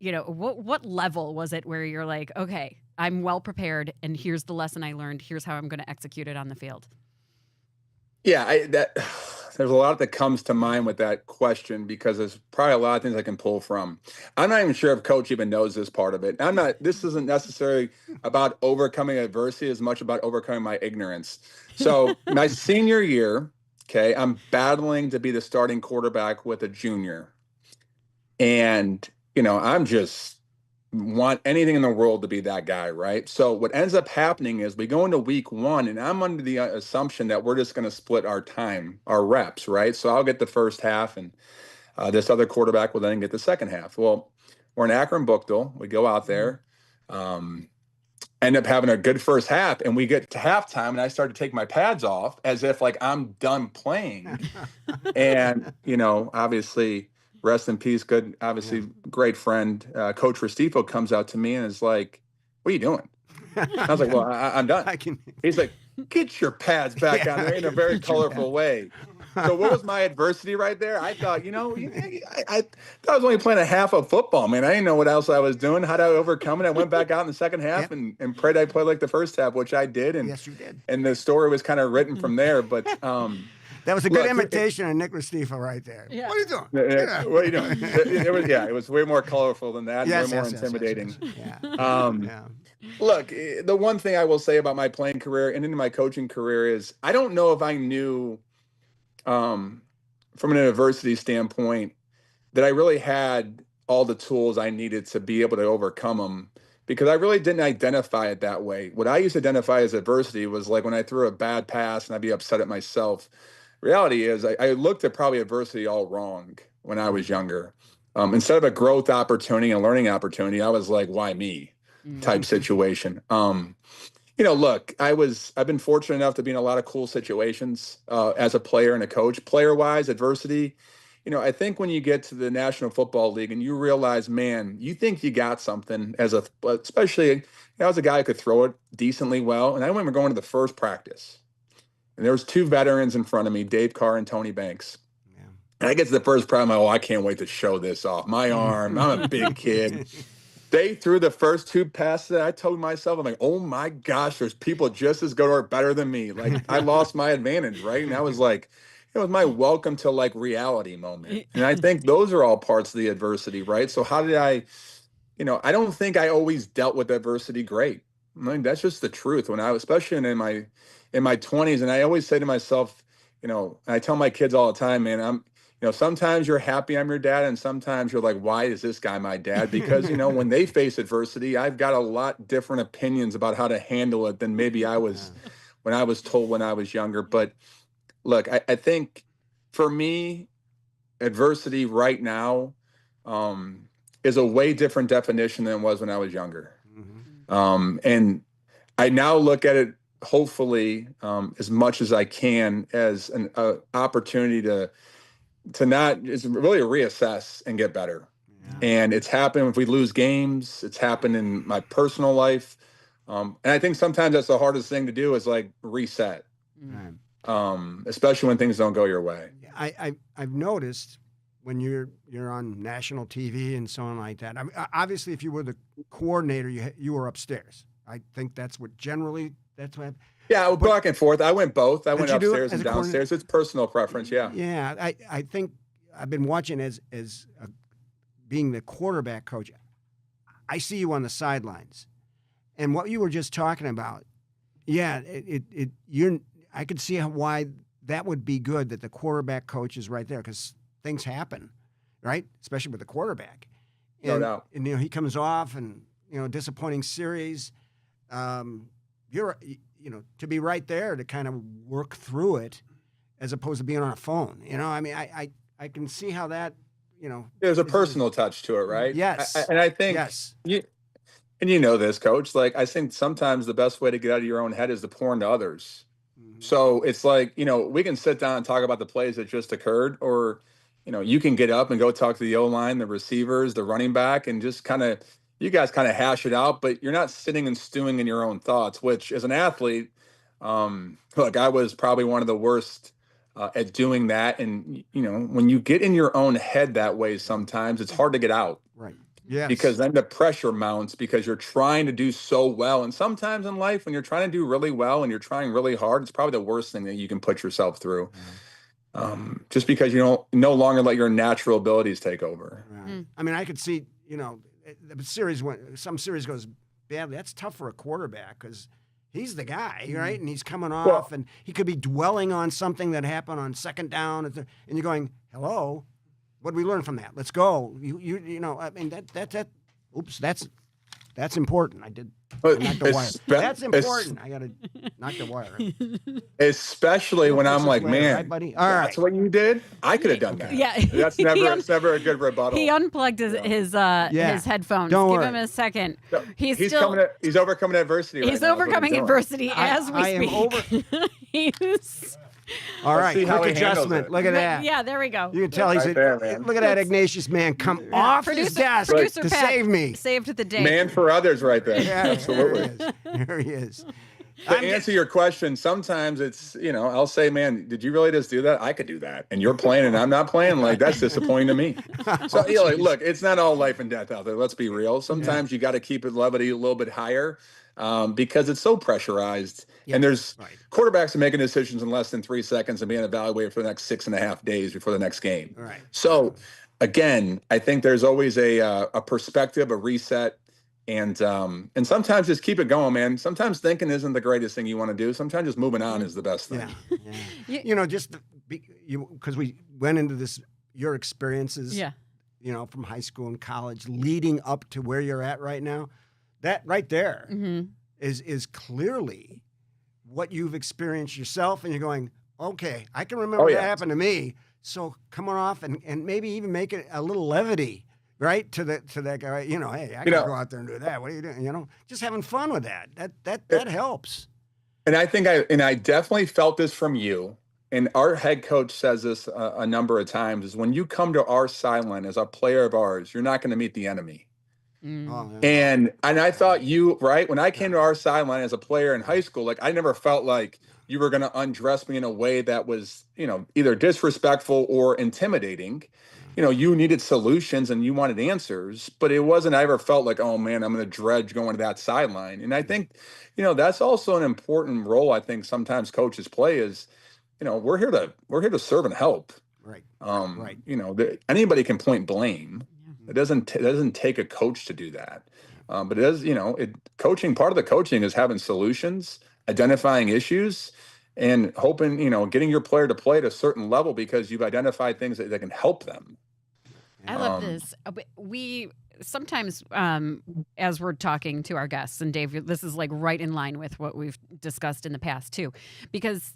what level was it where you're like, okay, I'm well prepared and here's the lesson I learned. Here's how I'm going to execute it on the field. Yeah, there's a lot that comes to mind with that question because there's probably a lot of things I can pull from. I'm not even sure if Coach even knows this part of it. This isn't necessarily about overcoming adversity as much about overcoming my ignorance. So my senior year, okay, I'm battling to be the starting quarterback with a junior. And, I'm just want anything in the world to be that guy, right? So what ends up happening is we go into week 1 and I'm under the assumption that we're just going to split our time, our reps, right? So I'll get the first half and this other quarterback will then get the second half. Well, we're in Akron Bookville. We go out there. end up having a good first half, and we get to halftime, and I start to take my pads off as if like I'm done playing. And, obviously, rest in peace, good, obviously, great friend, Coach Restifo comes out to me and is like, "What are you doing?" I was like, "Well, I'm done." He's like, "Get your pads back on there," in a very colorful way. So what was my adversity right there? I thought, I thought I was only playing a half of football, man. I didn't know what else I was doing. How did I overcome it? I went back out in the second half and prayed I played like the first half, which I did. And yes, you did. And the story was kind of written from there. But that was a good imitation of Nick Restifo right there. Yeah. What are you doing? What are you doing? It was way more colorful than that. Yes, way more yes, intimidating. Yes. Yeah. Look, the one thing I will say about my playing career and into my coaching career is I don't know if I knew, from an adversity standpoint, that I really had all the tools I needed to be able to overcome them, because I really didn't identify it that way. What I used to identify as adversity was like when I threw a bad pass and I'd be upset at myself. Reality is I looked at probably adversity all wrong when I was younger. Instead of a growth opportunity and learning opportunity, I was like, why me type situation. Look, I've been fortunate enough to be in a lot of cool situations as a player and a coach. Player wise, adversity, I think when you get to the National Football League and you realize, man, you think you got something especially I was a guy who could throw it decently well. And I remember going to the first practice and there was two veterans in front of me, Dave Carr and Tony Banks. Yeah. And I get to the first practice, I can't wait to show this off. My arm, I'm a big kid. They threw the first two passes. I told myself, I'm like, oh my gosh, there's people just as good or better than me. Like I lost my advantage, right? And I was like, it was my welcome to like reality moment. And I think those are all parts of the adversity, right? So how did I don't think I always dealt with adversity great. I mean, that's just the truth. When I was, especially in my 20s, and I always say to myself, and I tell my kids all the time, man, sometimes you're happy I'm your dad, and sometimes you're like, why is this guy my dad? Because, when they face adversity, I've got a lot different opinions about how to handle it than maybe I was when I was told when I was younger. But look, I think for me, adversity right now is a way different definition than it was when I was younger. Mm-hmm. And I now look at it, hopefully, as much as I can, as an opportunity to not is really reassess and get better. Yeah. And it's happened if we lose games. It's happened in my personal life. And I think sometimes that's the hardest thing to do is like reset, especially when things don't go your way. I've noticed when you're on national TV and so on like that. I mean, obviously, if you were the coordinator, you were upstairs. I think that's what. Yeah, back and forth. I went both. I went upstairs and downstairs. It's personal preference, yeah. Yeah, I think I've been watching as being the quarterback coach. I see you on the sidelines, and what you were just talking about. Yeah, I could see why that would be good that the quarterback coach is right there because things happen, right? Especially with the quarterback. No doubt. And he comes off and disappointing series. You're to be right there to kind of work through it as opposed to being on a phone. I mean, I can see how that, there's a personal touch to it, right? Yes. And I think, yes. And this, Coach, like I think sometimes the best way to get out of your own head is to pour into others. Mm-hmm. So it's like, we can sit down and talk about the plays that just occurred, or, you can get up and go talk to the O-line, the receivers, the running back, and just you guys kind of hash it out, but you're not sitting and stewing in your own thoughts, which as an athlete, look, I was probably one of the worst at doing that. And, when you get in your own head that way, sometimes it's hard to get out. Right. Yes. Because then the pressure mounts because you're trying to do so well. And sometimes in life, when you're trying to do really well and you're trying really hard, it's probably the worst thing that you can put yourself through. Just because you don't no longer let your natural abilities take over. Right. I mean, I could see, the series some series goes badly. That's tough for a quarterback because he's the guy, right? And he's coming off, and he could be dwelling on something that happened on second down, and you're going, "Hello, what did we learn from that? Let's go." I mean, that. Oops, that's That's important. I But knocked the wire. espe- That's es- important. I got to knock the wire. Especially when I'm like, Later, man, right, buddy? All that's right. what you did. I could have done that. Yeah. That's never. It's never a good rebuttal. He unplugged his headphones. Don't Give worry. him a second. No, He's he's overcoming adversity. He's right now, is what overcoming doing. adversity as we I am speak. He's All Let's right, see how quick he handles adjustment. it. Look at that. Yeah, there we go. You can tell he's Right there, man. look at that Ignatius man come off his desk Producer to Pat save me. saved the day. Man for others, right there. Yeah, Absolutely. There he is. To answer your question, sometimes it's, I'll say, man, did you really just do that? I could do that. And you're playing and I'm not playing. Like, that's disappointing to me. So, look, it's not all life and death out there. Let's be real. Sometimes you got to keep it levity a little bit higher because it's so pressurized. Yeah, and there's right. quarterbacks are making decisions in less than 3 seconds and being evaluated for the next 6.5 days before the next game. Right. So, again, I think there's always a perspective, a reset. And sometimes just keep it going, man. Sometimes thinking isn't the greatest thing you want to do. Sometimes just moving on is the best thing. Yeah. Because we went into this, your experiences, Yeah. From high school and college leading up to where you're at right now, that right there is clearly what you've experienced yourself. And you're going, okay, I can remember that happened to me. So come on off and maybe even make it a little levity. Right to that guy, hey, I can go out there and do that. What are you doing? Just having fun with that. That helps. And I think I definitely felt this from you. And our head coach says this a number of times: is when you come to our sideline as a player of ours, you're not going to meet the enemy. Oh, yeah. And I thought when I came to our sideline as a player in high school, like I never felt like you were going to undress me in a way that was, either disrespectful or intimidating. You needed solutions and you wanted answers, but it wasn't, I ever felt like, oh man, I'm going to dredge going to that sideline. And I think, that's also an important role I think sometimes coaches play is, we're here to serve and help. Right. Right. Anybody can point blame. It doesn't take a coach to do that. But it does, coaching, part of the coaching is having solutions, identifying issues, and hoping, getting your player to play at a certain level because you've identified things that can help them. I love this. We sometimes, as we're talking to our guests, and Dave, this is like right in line with what we've discussed in the past too, because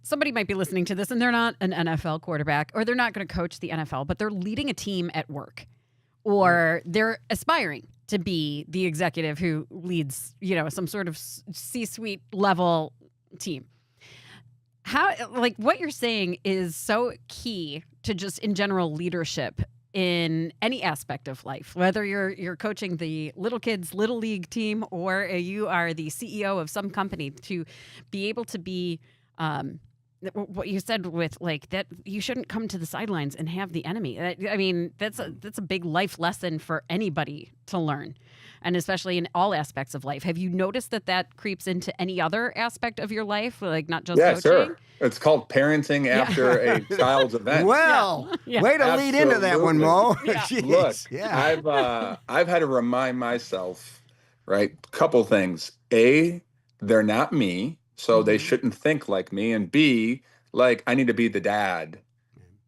somebody might be listening to this and they're not an NFL quarterback or they're not going to coach the NFL, but they're leading a team at work or they're aspiring to be the executive who leads, some sort of C-suite level team. How, like what you're saying is so key to just in general leadership in any aspect of life, whether you're coaching the little kids little league team or you are the CEO of some company, to be able to be what you said with like that you shouldn't come to the sidelines and have the enemy. I mean, that's a big life lesson for anybody to learn, and especially in all aspects of life. Have you noticed that creeps into any other aspect of your life, like not just coaching? Sure. It's called parenting after a child's event. Well, way to lead into that one, Mo. Jeez. Look, I've had to remind myself, right? Couple things. A, they're not me, so they shouldn't think like me. And B, like I need to be the dad,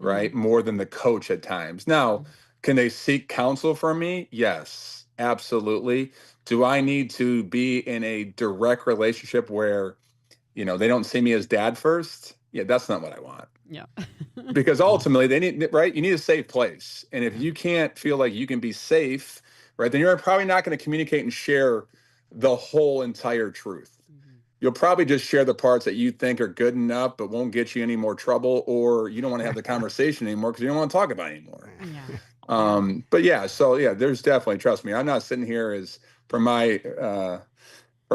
right? More than the coach at times. Now, can they seek counsel from me? Yes, absolutely. Do I need to be in a direct relationship where they don't see me as dad first? Yeah, that's not what I want. Yeah. Because ultimately they need, right? You need a safe place. And if you can't feel like you can be safe, right, then you're probably not going to communicate and share the whole entire truth. You'll probably just share the parts that you think are good enough, but won't get you any more trouble, or you don't want to have the conversation anymore because you don't want to talk about it anymore. Yeah. But there's definitely, trust me, I'm not sitting here as from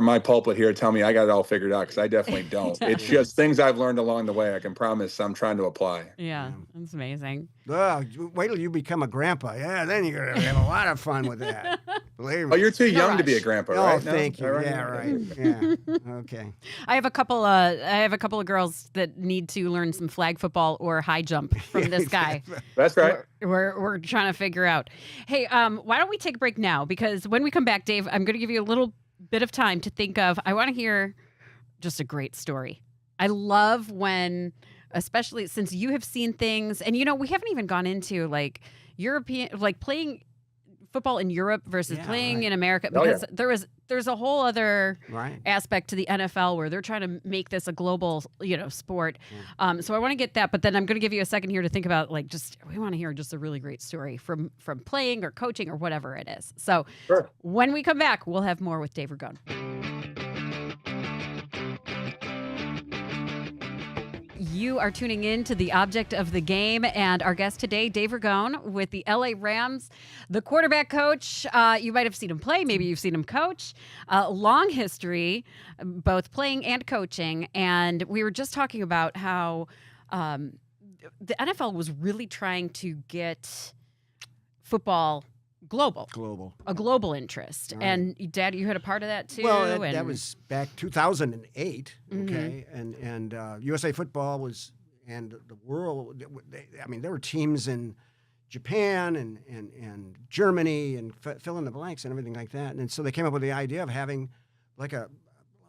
my pulpit here telling me I got it all figured out, because I definitely don't. It's just things I've learned along the way. I can promise I'm trying to apply. Yeah, that's amazing. Wait till you become a grandpa. Yeah, then you're going to have a lot of fun with that. Believe me. Oh, you're too young to be a grandpa, right? Oh, thank you. Right? Yeah, right. Yeah. Okay. I have a couple of girls that need to learn some flag football or high jump from this guy. That's right. We're trying to figure out. Hey, why don't we take a break now? Because when we come back, Dave, I'm going to give you a little bit of time to think of. I want to hear just a great story. I love when, especially since you have seen things, and we haven't even gone into like European, like playing football in Europe versus Yeah, playing right. in America, Oh, yeah. because there's a whole other Right. aspect to the NFL where they're trying to make this a global, sport. So I want to get that, but then I'm going to give you a second here to think about we want to hear just a really great story from playing or coaching or whatever it is. So Sure. when we come back, we'll have more with Dave Ragone. You are tuning in to The Object of the Game, and our guest today, Dave Ragone, with the LA Rams, the quarterback coach. You might have seen him play. Maybe you've seen him coach. Long history, both playing and coaching. And we were just talking about how the NFL was really trying to get football global. A global interest. Right. And Dad, you had a part of that too. Well, and that was back 2008, okay, and USA Football was, and the world. There were teams in Japan and Germany and fill in the blanks and everything like that, and so they came up with the idea of having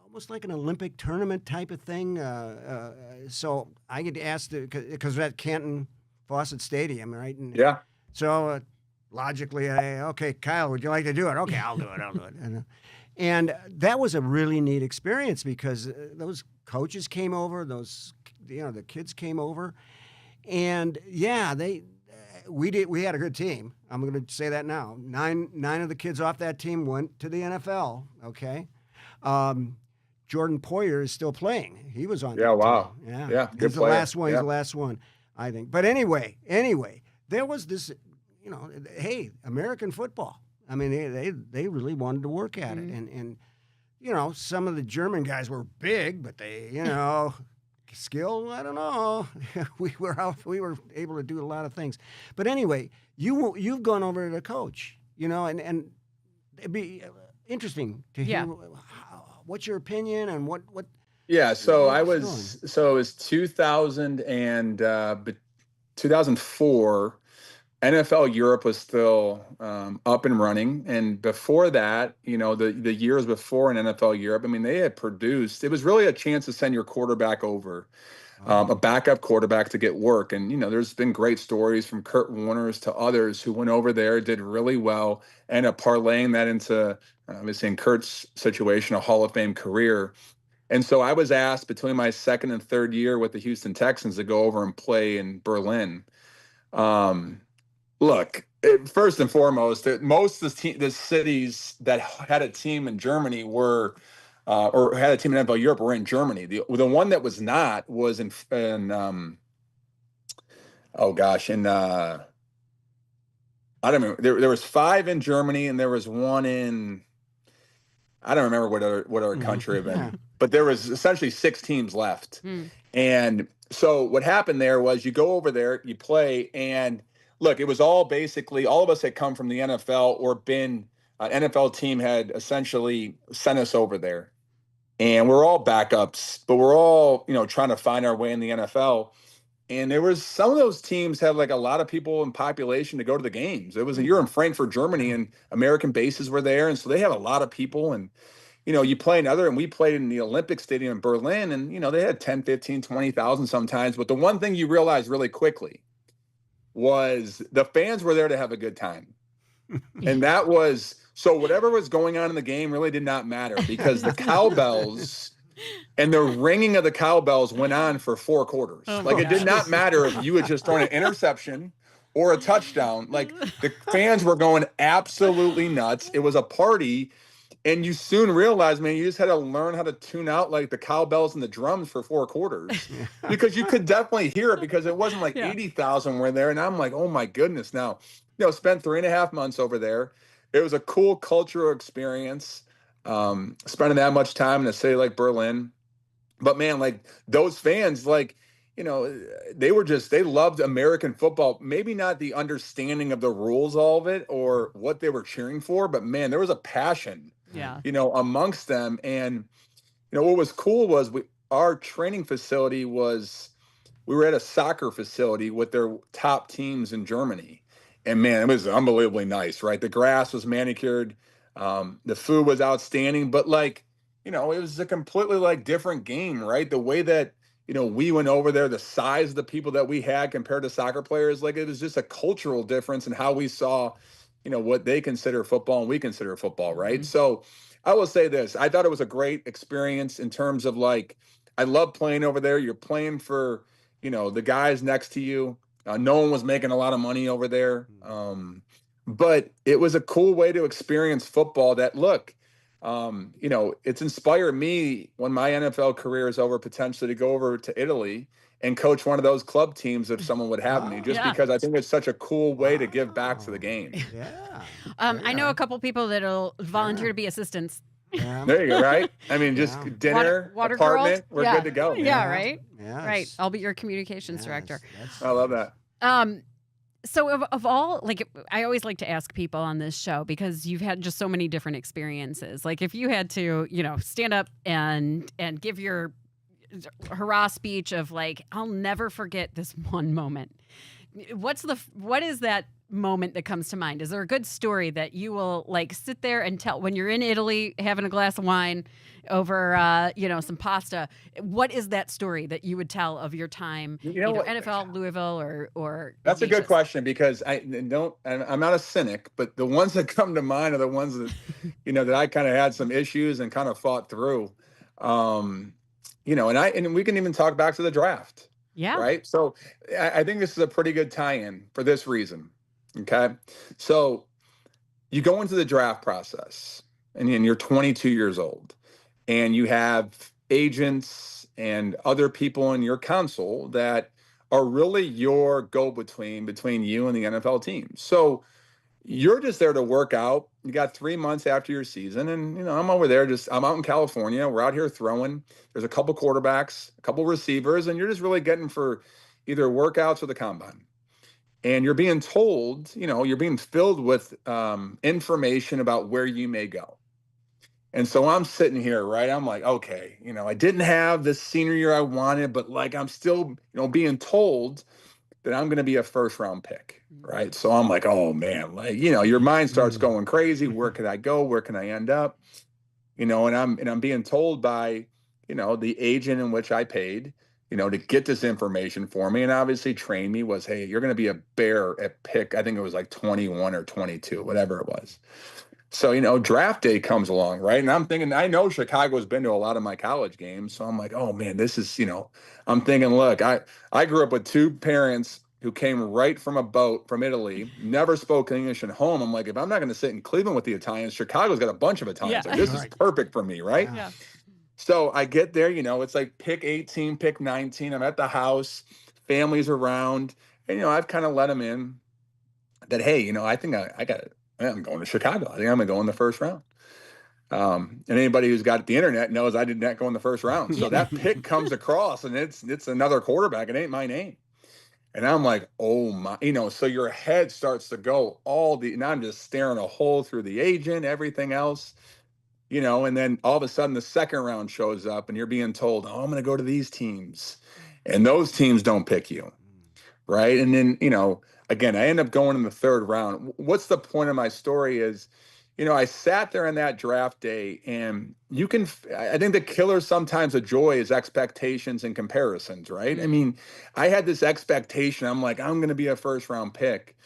almost like an Olympic tournament type of thing. So I get asked because we're at Canton Fawcett Stadium, right? And Yeah. so. Logically, okay, Kyle, would you like to do it? Okay, I'll do it. And that was a really neat experience because those coaches came over, the kids came over, and yeah, we had a good team. I'm going to say that now. Nine of the kids off that team went to the NFL. Okay, Jordan Poyer is still playing. He was on. Yeah. that Wow. team. Yeah. Yeah. Good He's the player. last one. Yeah. He's the last one, I think. But anyway, there was this. Hey, American football. I mean, they really wanted to work at it, and some of the German guys were big, but they, skill. I don't know. We were able to do a lot of things, but anyway, you've gone over to coach, and it'd be interesting to hear what's your opinion and what. Yeah. So what's it was 2004. NFL Europe was still up and running, and before that, the years before in NFL Europe, they had produced. It was really a chance to send your quarterback over, a backup quarterback to get work. And there's been great stories from Kurt Warner's to others who went over there, did really well, ended up parlaying that into, obviously in Kurt's situation, a Hall of Fame career. And so I was asked between my second and third year with the Houston Texans to go over and play in Berlin. Look, first and foremost, most of the cities that had a team in Germany or had a team in NFL Europe were in Germany. The one that was not was in I don't remember. There was 5 in Germany, and there was 1 in, I don't remember what other country it been, but there was essentially 6 teams left. And so what happened there was you go over there, you play, and look, it was all basically, all of us had come from the NFL or been, an NFL team had essentially sent us over there. And we're all backups, but we're all, trying to find our way in the NFL. And there was, some of those teams had like a lot of people in population to go to the games. It was you're in Frankfurt, Germany, and American bases were there. And so they have a lot of people. And, you play and we played in the Olympic Stadium in Berlin, and, they had 10, 15, 20,000 sometimes. But the one thing you realize really quickly was the fans were there to have a good time. And that was, so whatever was going on in the game really did not matter, because the cowbells and the ringing of the cowbells went on for 4 quarters. It did not matter if you had just thrown an interception or a touchdown. Like, the fans were going absolutely nuts. It was a party. And you soon realized, man, you just had to learn how to tune out like the cowbells and the drums for 4 quarters, because you could definitely hear it, because it wasn't like 80,000 were there. And I'm like, oh my goodness. Now, spent 3.5 months over there. It was a cool cultural experience. Spending that much time in a city like Berlin. But man, like those fans, like, they loved American football. Maybe not the understanding of the rules, all of it, or what they were cheering for, but man, there was a passion, amongst them. And, what was cool was our training facility we were at a soccer facility with their top teams in Germany. And man, it was unbelievably nice, right? The grass was manicured. The food was outstanding, but it was a completely different game, right? The way that, we went over there, the size of the people that we had compared to soccer players, it was just a cultural difference in how we saw, what they consider football and we consider football, right? Mhm. So I will say this. I thought it was a great experience in terms of like, I love playing over there. You're playing for, the guys next to you. No one was making a lot of money over there. But it was a cool way to experience football that, look, it's inspired me when my NFL career is over, potentially to go over to Italy and coach one of those club teams if someone would have me, just Yeah. because I think it's such a cool way to give back to the Wow. game. Yeah. I know Yeah. a couple people that'll volunteer Yeah. to be assistants. Yeah. There you go, right? I mean, just Yeah. dinner, Water girl. apartment, we're Yeah. good to go, Yeah, man. right? Right. Yes. I'll be your communications director. That's I love nice. that. So of all, like, I always like to ask people on this show, because you've had just so many different experiences. Like, if you had to, stand up and give your hurrah speech of like, I'll never forget this one moment. What is that moment that comes to mind? Is there a good story that you will like sit there and tell when you're in Italy having a glass of wine over some pasta? What is that story that you would tell of your time, You know either what? NFL, Louisville, or That's a good Ignatius? question, because I'm not a cynic, but the ones that come to mind are the ones that, that I kind of had some issues and kind of fought through. And we can even talk back to the draft. Yeah. Right. So I think this is a pretty good tie-in for this reason. Okay. So you go into the draft process and you're 22 years old and you have agents and other people in your council that are really your go-between between you and the NFL team. So you're just there to work out. You got 3 months after your season, and I'm over there. I'm out in California. We're out here throwing. There's a couple quarterbacks, a couple receivers, and you're just really getting for either workouts or the combine. And you're being told, you're being filled with information about where you may go. And so I'm sitting here, right? I'm like, okay, I didn't have the senior year I wanted, but like I'm still, being told that I'm going to be a first round pick, right? So I'm like, oh man, like, your mind starts going crazy. Where could I go? Where can I end up? And I'm being told by, the agent in which I paid, to get this information for me and obviously train me was, hey, you're going to be a Bear at pick. I think it was like 21 or 22, whatever it was. So, draft day comes along, right? And I'm thinking, I know Chicago's been to a lot of my college games. So I'm like, oh man, this is, I'm thinking, look, I grew up with two parents who came right from a boat from Italy, never spoke English at home. I'm like, if I'm not going to sit in Cleveland with the Italians, Chicago's got a bunch of Italians. Yeah. Like, this is perfect for me, right? Yeah. So I get there, it's like pick 18, pick 19. I'm at the house, family's around, and, I've kind of let them in that, hey, I think I got it. I'm going to Chicago. I think I'm going to go in the first round. And anybody who's got the internet knows I did not go in the first round. So that pick comes across and it's another quarterback. It ain't my name. And I'm like, oh my, so your head starts to go and I'm just staring a hole through the agent, everything else, and then all of a sudden the second round shows up and you're being told, oh, I'm going to go to these teams and those teams don't pick you. Right. And then, again, I end up going in the third round. What's the point of my story is, I sat there on that draft day and I think the killer sometimes of joy is expectations and comparisons, right? I mean, I had this expectation. I'm like, I'm going to be a first round pick.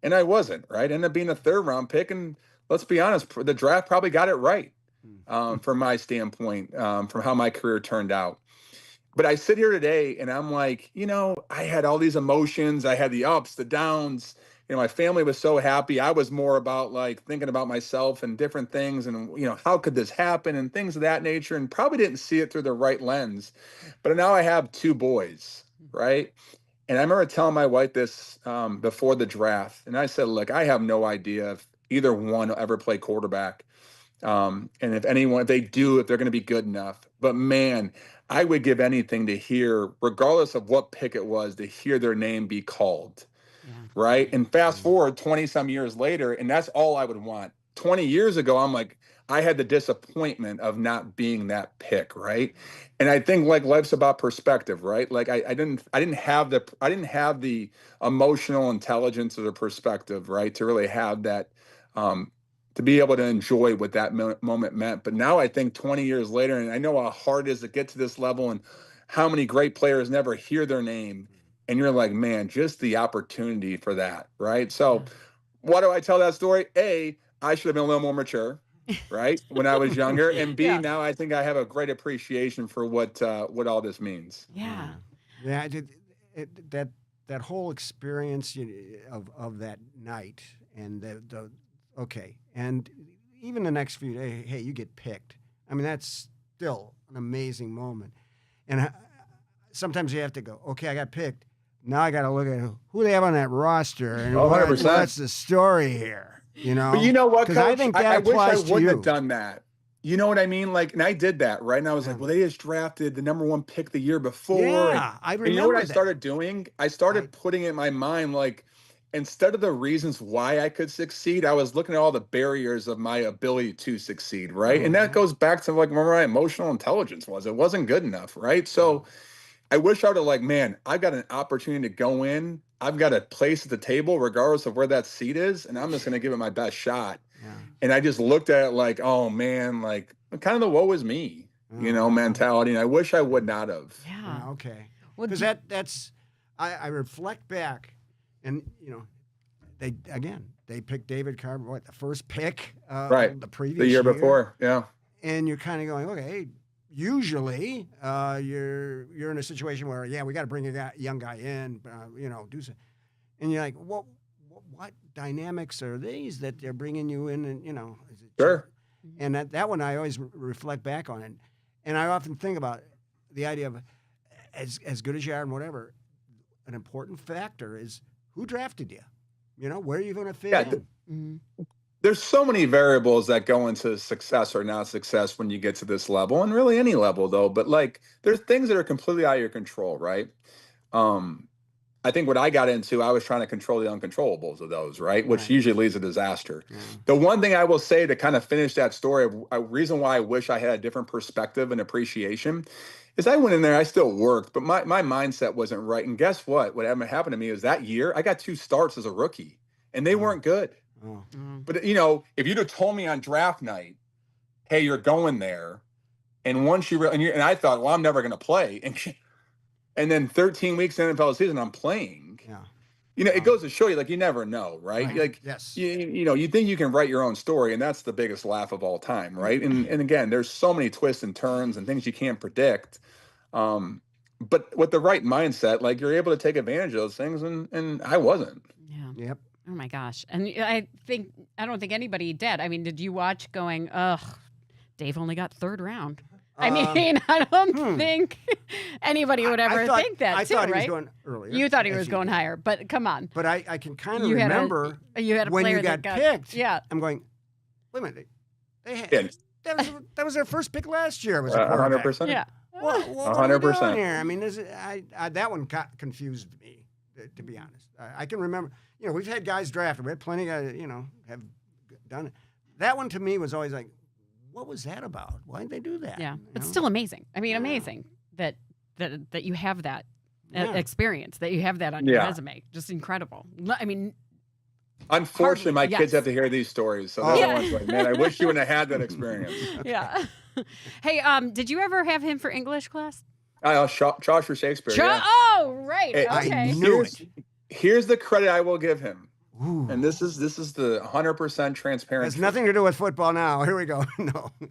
And I wasn't, right? Ended up being a third round pick. And let's be honest, the draft probably got it right from my standpoint, from how my career turned out. But I sit here today and I'm like, I had all these emotions. I had the ups, the downs. My family was so happy. I was more about like thinking about myself and different things and, how could this happen and things of that nature, and probably didn't see it through the right lens. But now I have two boys, right? And I remember telling my wife this before the draft. And I said, look, I have no idea if either one will ever play quarterback. And if they do, if they're going to be good enough. But man, I would give anything to hear, regardless of what pick it was, to hear their name be called. Yeah. Right. And fast forward 20 some years later, and that's all I would want. 20 years ago, I'm like, I had the disappointment of not being that pick. Right. And I think like life's about perspective, right? Like I didn't have the emotional intelligence or the perspective, right, to really have that, to be able to enjoy what that moment meant. But now I think 20 years later, and I know how hard it is to get to this level and how many great players never hear their name. And you're like, man, just the opportunity for that, right? So why do I tell that story? A, I should have been a little more mature, right, when I was younger, and B, Yeah. now I think I have a great appreciation for what all this means. Yeah. Yeah, that whole experience of that night and the okay, and even the next few days, hey, you get picked. I mean, that's still an amazing moment. And sometimes you have to go, okay, I got picked. Now I got to look at who they have on that roster and 100%. what's the story here. But you know what, because Coach? I think that I wish I applies to wouldn't you. have done that. You know what I mean? Like, and I did that, right? And I was like, well, they just drafted the #1 pick the year before. Yeah, I remember And you know what I that. started doing? I started putting in my mind, like, instead of the reasons why I could succeed, I was looking at all the barriers of my ability to succeed, right? And that goes back to like where my emotional intelligence was. It wasn't good enough, right? So I wish I would have like, man, I've got an opportunity to go in. I've got a place at the table, regardless of where that seat is, and I'm just going to give it my best shot. Yeah. And I just looked at it like, oh man, like kind of the woe is me, mentality. And I wish I would not have. Yeah. Okay. Well, Because that's I reflect back, and they picked David Carr, the first pick, Right. the previous The year before, yeah. and you're kind of going, okay. Usually, you're in a situation where we got to bring a young guy in, do something, and you're like, what dynamics are these that they're bringing you in, and is it Sure. And that one I always reflect back on it, and I often think about the idea of as good as you are and whatever. An important factor is who drafted you. Where are you going to fit in? Mm-hmm. There's so many variables that go into success or not success when you get to this level, and really any level though. But like, there's things that are completely out of your control, right? I think what I got into, I was trying to control the uncontrollables of those, right? Which usually leads to disaster. Yeah. The one thing I will say to kind of finish that story, a reason why I wish I had a different perspective and appreciation, is I went in there, I still worked, but my mindset wasn't right. And guess what? What happened to me is that year, I got 2 starts as a rookie, and they weren't good. Oh. But if you'd have told me on draft night, hey, you're going there, and once and I thought, well, I'm never going to play, and then 13 weeks in NFL season, I'm playing. Yeah. It goes to show you, like, you never know, right? Like, yes, you think you can write your own story, and that's the biggest laugh of all time, right? And again, there's so many twists and turns and things you can't predict. But with the right mindset, like, you're able to take advantage of those things, and I wasn't. Yeah. Yep. Oh my gosh. And I don't think anybody did. I mean, did you watch going, ugh, Dave only got 3rd round? I mean, I don't think anybody would ever think that, I thought he was right? going earlier. You thought he was going higher, but come on. But I can kind of remember you had a when player you got that picked. Yeah. I'm going, wait a minute. They had, that was their first pick last year. Was 100%. Yeah. What 100%. here? I mean, that one confused me, to be honest. I can remember, we've had guys drafted. We had plenty of guys, have done it. That one to me was always like, what was that about? Why did they do that? Yeah, but still amazing. I mean, amazing that you have that experience, that you have that on your resume. Just incredible. I mean, unfortunately, my kids have to hear these stories, so they're the ones like, man, I wish you wouldn't have had that experience. Yeah. Hey, did you ever have him for English class? Josh for Shakespeare. Oh, right. Hey, okay. I knew it. Here's the credit I will give him. Ooh. And this is the 100% transparent. Has nothing to do with football now. Here we go.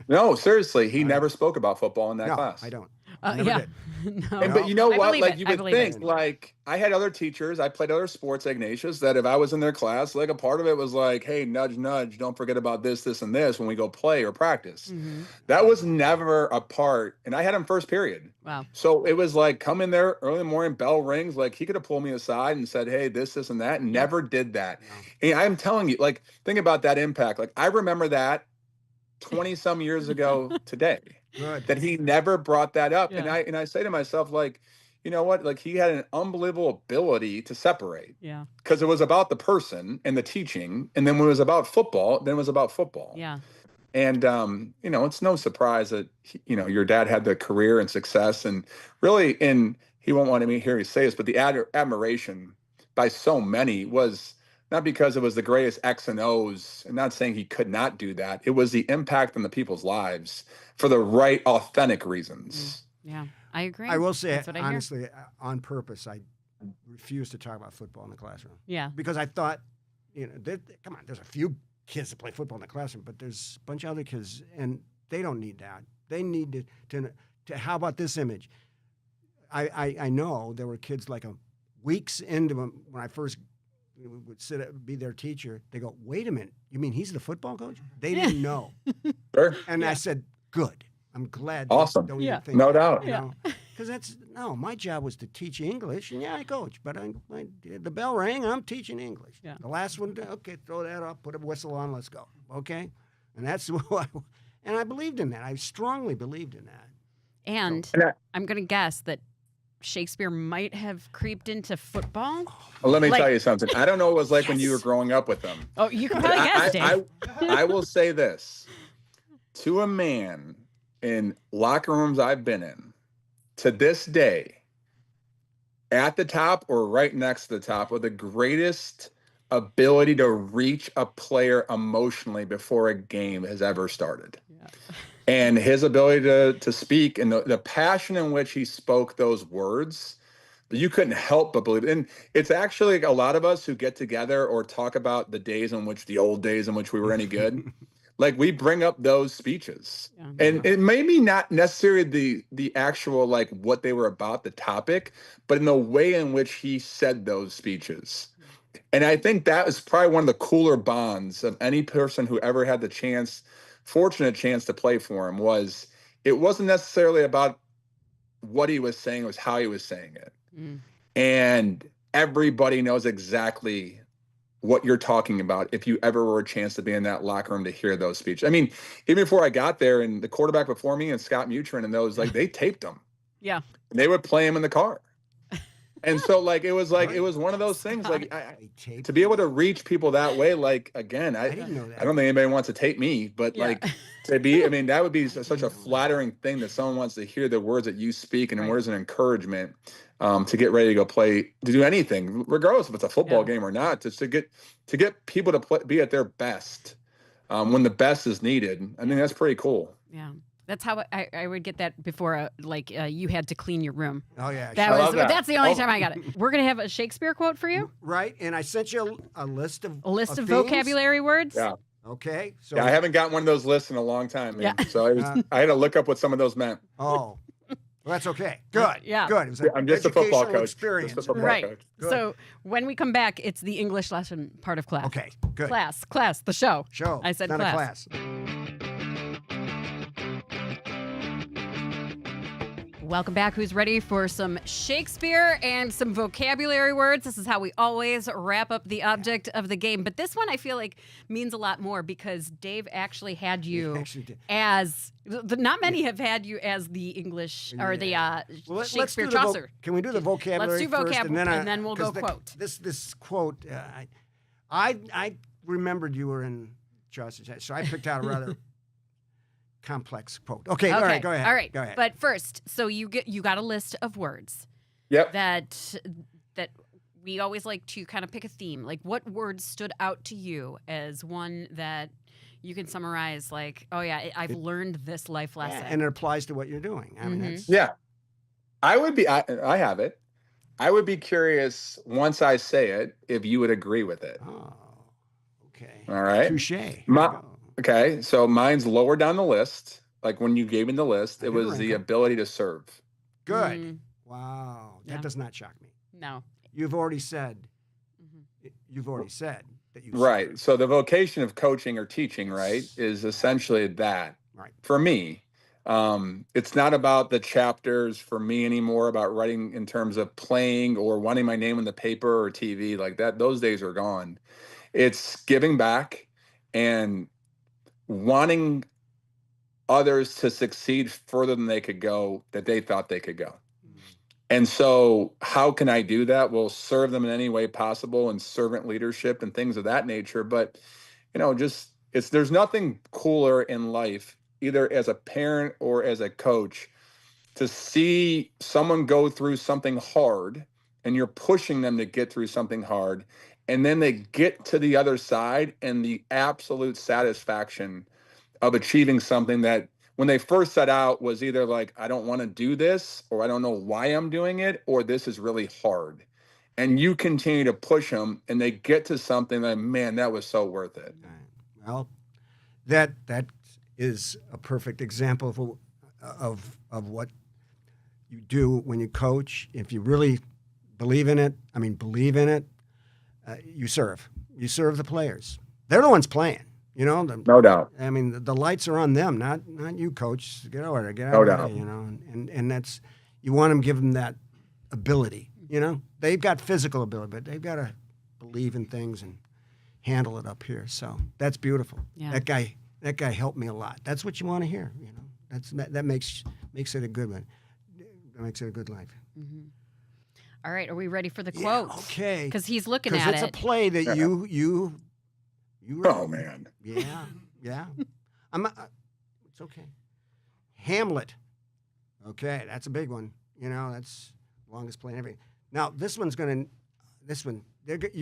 No, seriously, he never spoke about football in that class. I don't. Yeah. No. But you know what? Like, it. you would think, like, I had other teachers, I played other sports, Ignatius, that if I was in their class, like, a part of it was like, hey, nudge, nudge, don't forget about this, this, and this when we go play or practice. Mm-hmm. That was never a part. And I had him first period. Wow. So it was like, come in there early in the morning, bell rings. Like, he could have pulled me aside and said, hey, this, and that. And never did that. No. And I'm telling you, like, think about that impact. Like, I remember that 20 some years ago today. Good. That he never brought that up. Yeah. And I say to myself, like, you know what? Like, he had an unbelievable ability to separate. Yeah. Because it was about the person and the teaching. And then when it was about football, then it was about football. Yeah. And, it's no surprise that, your dad had the career and success. And really, he won't want to hear me say this, but the admiration by so many was not because it was the greatest X and O's, and not saying he could not do that. It was the impact on the people's lives for the right, authentic reasons. Yeah, I agree. I will say, That's what I honestly, on purpose, I refused to talk about football in the classroom. Yeah. Because I thought come on, there's a few kids that play football in the classroom, but there's a bunch of other kids, and they don't need that. They need to how about this image? I know there were kids like weeks into them when I first would be their teacher. They go, wait a minute, you mean he's the football coach? They didn't know. Sure. And I said, good. I'm glad. Awesome. Don't even think No that, doubt. You know? Because my job was to teach English, and I coach, but the bell rang, I'm teaching English. Yeah. The last one, okay, throw that up, put a whistle on, let's go. Okay? And that's what and I believed in that. I strongly believed in that. And I'm going to guess that Shakespeare might have creeped into football. Well, let me tell you something. I don't know what it was like when you were growing up with them. Oh, you can probably guess, Dave. I will say this. To a man in locker rooms I've been in, to this day, at the top or right next to the top with the greatest ability to reach a player emotionally before a game has ever started. Yeah. And his ability to speak and the passion in which he spoke those words, you couldn't help but believe it. And it's actually like a lot of us who get together or talk about the old days in which we were any good. Like we bring up those speeches, and it may be not necessarily the actual like what they were about, the topic, but in the way in which he said those speeches. And I think that is probably one of the cooler bonds of any person who ever had the fortunate chance to play for him. It wasn't necessarily about what he was saying, it was how he was saying it. And everybody knows exactly what you're talking about if you ever were a chance to be in that locker room to hear those speeches. I mean, even before I got there, and the quarterback before me and Scott Mutrin and those, like, they taped them. Yeah. And they would play him in the car. And so, it was one of those things, to be able to reach people that way, again, I didn't know that. I don't think anybody wants to tape me, but that would be such a flattering thing that someone wants to hear the words that you speak and words of encouragement to get ready to go play, to do anything, regardless if it's a football game or not, just to get people to be at their best when the best is needed. I mean, that's pretty cool. Yeah. That's how I would get that before, you had to clean your room. Oh, yeah. That's the only time I got it. We're going to have a Shakespeare quote for you. Right. And I sent you a list of vocabulary words. Yeah. Okay. So I haven't gotten one of those lists in a long time, man. Yeah. So I had to look up what some of those meant. Oh. Well, that's okay. Good. Yeah. Good. It was I'm just a football coach. Experience. Just a football right. coach. Good. So when we come back, it's the English lesson part of class. Okay. Good. Class, the show. Show. I said not class. A class. Welcome back. Who's ready for some Shakespeare and some vocabulary words? This is how we always wrap up the object of the game. But this one I feel like means a lot more because Dave actually had you as not many have had you as the English or the Shakespeare Chaucer. Can we do the vocabulary? Let's do vocabulary and then we'll go quote. This quote, I remembered you were in Chaucer's, so I picked out a rather complex quote. Okay, all right, go ahead. All right, go ahead. But first, so you got a list of words. Yep. That we always like to kind of pick a theme. Like, what words stood out to you as one that you can summarize? Like, oh yeah, I've learned this life lesson, and it applies to what you're doing. I mean, that's... yeah. I have it. I would be curious once I say it if you would agree with it. Oh, okay. All right. Touché. Okay, so mine's lower down the list. Like when you gave me the list, it was the ability to serve. Good. Wow. That does not shock me. No. You've already said that you right. serve. So the vocation of coaching or teaching, right, is essentially that. Right. For me, it's not about the chapters for me anymore, about writing in terms of playing or wanting my name in the paper or TV like that. Those days are gone. It's giving back and wanting others to succeed further than they could go, that they thought they could go. And so how can I do that? Well, serve them in any way possible and servant leadership and things of that nature. But, there's nothing cooler in life, either as a parent or as a coach, to see someone go through something hard and you're pushing them to get through something hard. And then they get to the other side and the absolute satisfaction of achieving something that when they first set out was either like, I don't want to do this, or I don't know why I'm doing it, or this is really hard. and you continue to push them, and they get to something that, man, that was so worth it. Right. Well, that is a perfect example of what you do when you coach. If you really believe in it, you serve. You serve the players. They're the ones playing. You know, No doubt. I mean, the lights are on them, not you, coach. Get over there, get out No of doubt. there. You know, and that's, you want them, give them that ability. You know, they've got physical ability, but they've got to believe in things and handle it up here. So that's beautiful. Yeah. That guy helped me a lot. That's what you want to hear. You know, that makes it a good one. That makes it a good life. Mm-hmm. All right, are we ready for the Yeah, quote? okay. Because he's looking at Because it. it's a play that you read. Oh, man. Yeah. It's okay. Hamlet. Okay, that's a big one. You know, that's the longest play in everything. Now, you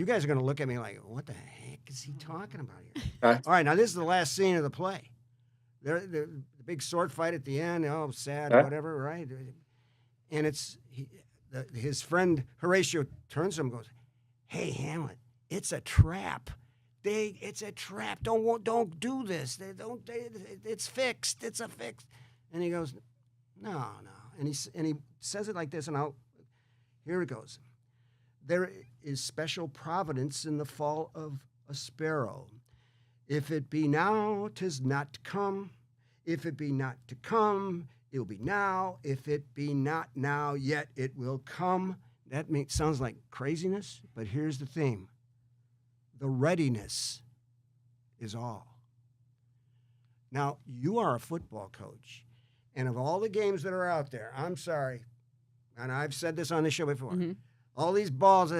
guys are going to look at me like, what the heck is he talking about here? All right, now this is the last scene of the play. The big sword fight at the end, sad, whatever, right? And his friend Horatio turns to him and goes, "Hey, Hamlet, it's a trap. It's a trap. Don't do this. It's fixed. It's a fix." And he goes, "No." And he says it like this, and here it goes. "There is special providence in the fall of a sparrow. If it be now, 'tis not to come. If it be not to come, it will be now. If it be not now, yet it will come." That sounds like craziness, but here's the theme. The readiness is all. Now, you are a football coach, and of all the games that are out there, I'm sorry, and I've said this on the show before, all these balls,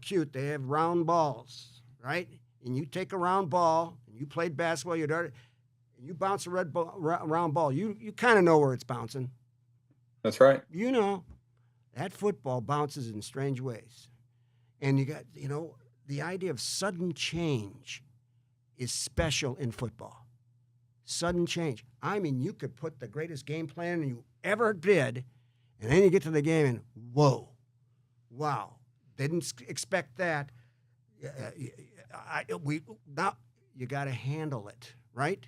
cute, they have round balls, right? And you take a round ball, and you played basketball, you bounce a round ball, you kind of know where it's bouncing. That's right. You know, that football bounces in strange ways. And you got, the idea of sudden change is special in football. Sudden change. I mean, you could put the greatest game plan you ever did, and then you get to the game and, whoa, wow, didn't expect that. Now you got to handle it, right?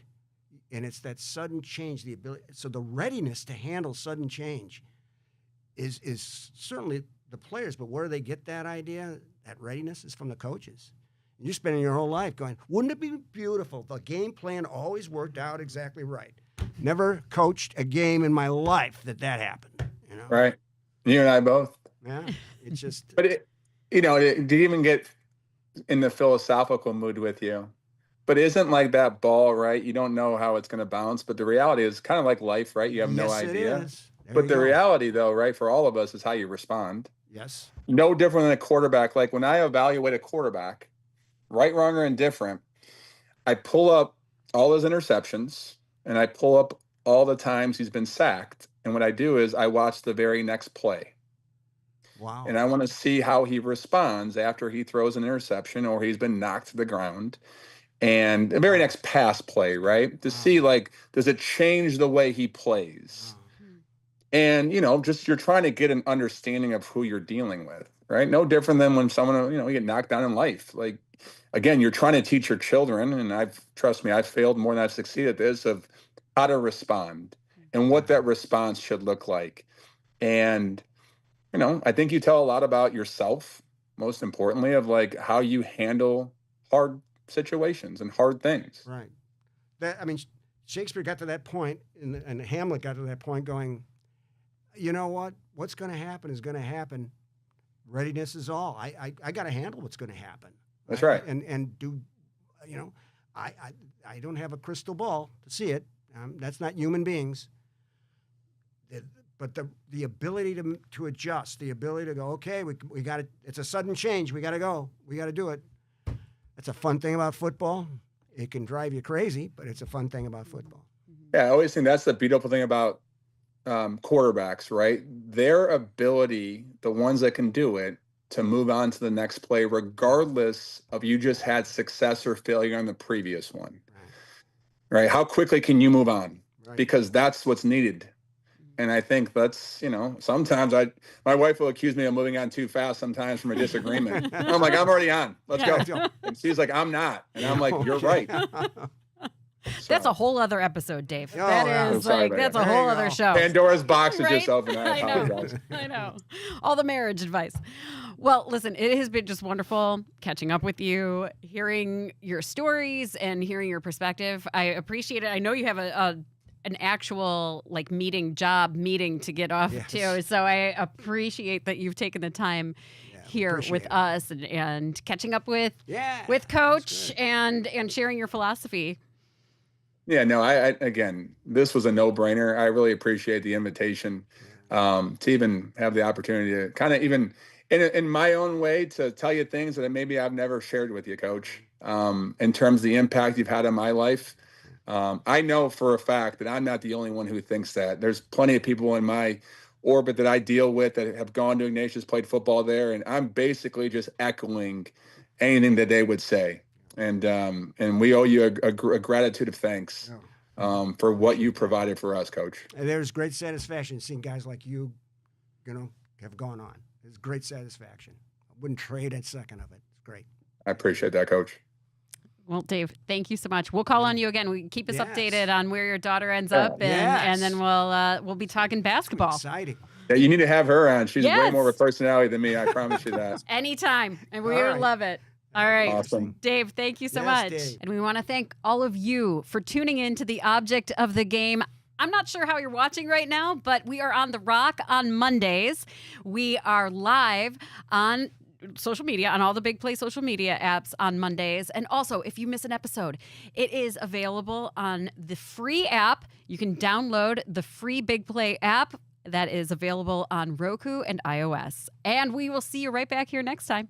And it's that sudden change, the ability. So the readiness to handle sudden change is certainly the players, but where do they get that idea, that readiness, is from the coaches. You're spending your whole life going, wouldn't it be beautiful? The game plan always worked out exactly right. Never coached a game in my life that happened. Right. You and I both. Yeah. It's just. But it did even get in the philosophical mood with you. But isn't like that ball, right? You don't know how it's going to bounce, but the reality is kind of like life, right? You have no idea. It is. But the reality, though, right, for all of us is how you respond. Yes. No different than a quarterback. Like when I evaluate a quarterback, right, wrong, or indifferent, I pull up all his interceptions and I pull up all the times he's been sacked. And what I do is I watch the very next play. Wow. And I want to see how he responds after he throws an interception or he's been knocked to the ground. And the very next pass play, right? To see, like, does it change the way he plays? And, just you're trying to get an understanding of who you're dealing with, right? No different than when someone, you get knocked down in life. Like, again, you're trying to teach your children, and trust me, I've failed more than I've succeeded at this, of how to respond and what that response should look like. And, I think you tell a lot about yourself, most importantly, of like how you handle hard situations and hard things. Right. Shakespeare got to that point, and Hamlet got to that point going, you know what? What's going to happen is going to happen. Readiness is all. I got to handle what's going to happen. That's right. And do, I don't have a crystal ball to see it. That's not human beings. But the ability to adjust, the ability to go, okay, we got it. It's a sudden change. We got to go. We got to do it. That's a fun thing about football. It can drive you crazy, but it's a fun thing about football. Yeah, I always think that's the beautiful thing about quarterbacks, right? Their ability, the ones that can do it, to move on to the next play, regardless of you just had success or failure on the previous one. Right? How quickly can you move on? Right. Because that's what's needed. And I think that's, sometimes my wife will accuse me of moving on too fast sometimes from a disagreement. I'm like, I'm already on. Let's go. And she's like, I'm not. And I'm like, you're right. That's a whole other episode, Dave. Oh, that yeah. is that's a whole other show. Pandora's box is Right? just open. I apologize. I know. All the marriage advice. Well, listen, it has been just wonderful catching up with you, hearing your stories and hearing your perspective. I appreciate it. I know you have an actual meeting to get off to. So I appreciate that you've taken the time here with us and catching up with Coach and sharing your philosophy. Yeah, no, I again, this was a no-brainer. I really appreciate the invitation to even have the opportunity to kind of even in my own way to tell you things that maybe I've never shared with you, Coach, in terms of the impact you've had on my life. I know for a fact that I'm not the only one who thinks that. There's plenty of people in my orbit that I deal with that have gone to Ignatius, played football there, and I'm basically just echoing anything that they would say. And we owe you a gratitude of thanks for what you provided for us, Coach. And there's great satisfaction seeing guys like you, have gone on. It's great satisfaction. I wouldn't trade a second of it. It's great. I appreciate that, Coach. Well, Dave, thank you so much. We'll call on you again. We keep us updated on where your daughter ends up, and then we'll be talking basketball. Exciting. Yeah, you need to have her on. She's way more of a personality than me. I promise you that. Anytime, and we love it. All right. Awesome. Dave, thank you so much. Dave. And we want to thank all of you for tuning in to the Object of the Game. I'm not sure how you're watching right now, but we are on The Rock on Mondays. We are live on social media, on all the Big Play social media apps on Mondays. And also, if you miss an episode, it is available on the free app. You can download the free Big Play app that is available on Roku and iOS. And we will see you right back here next time.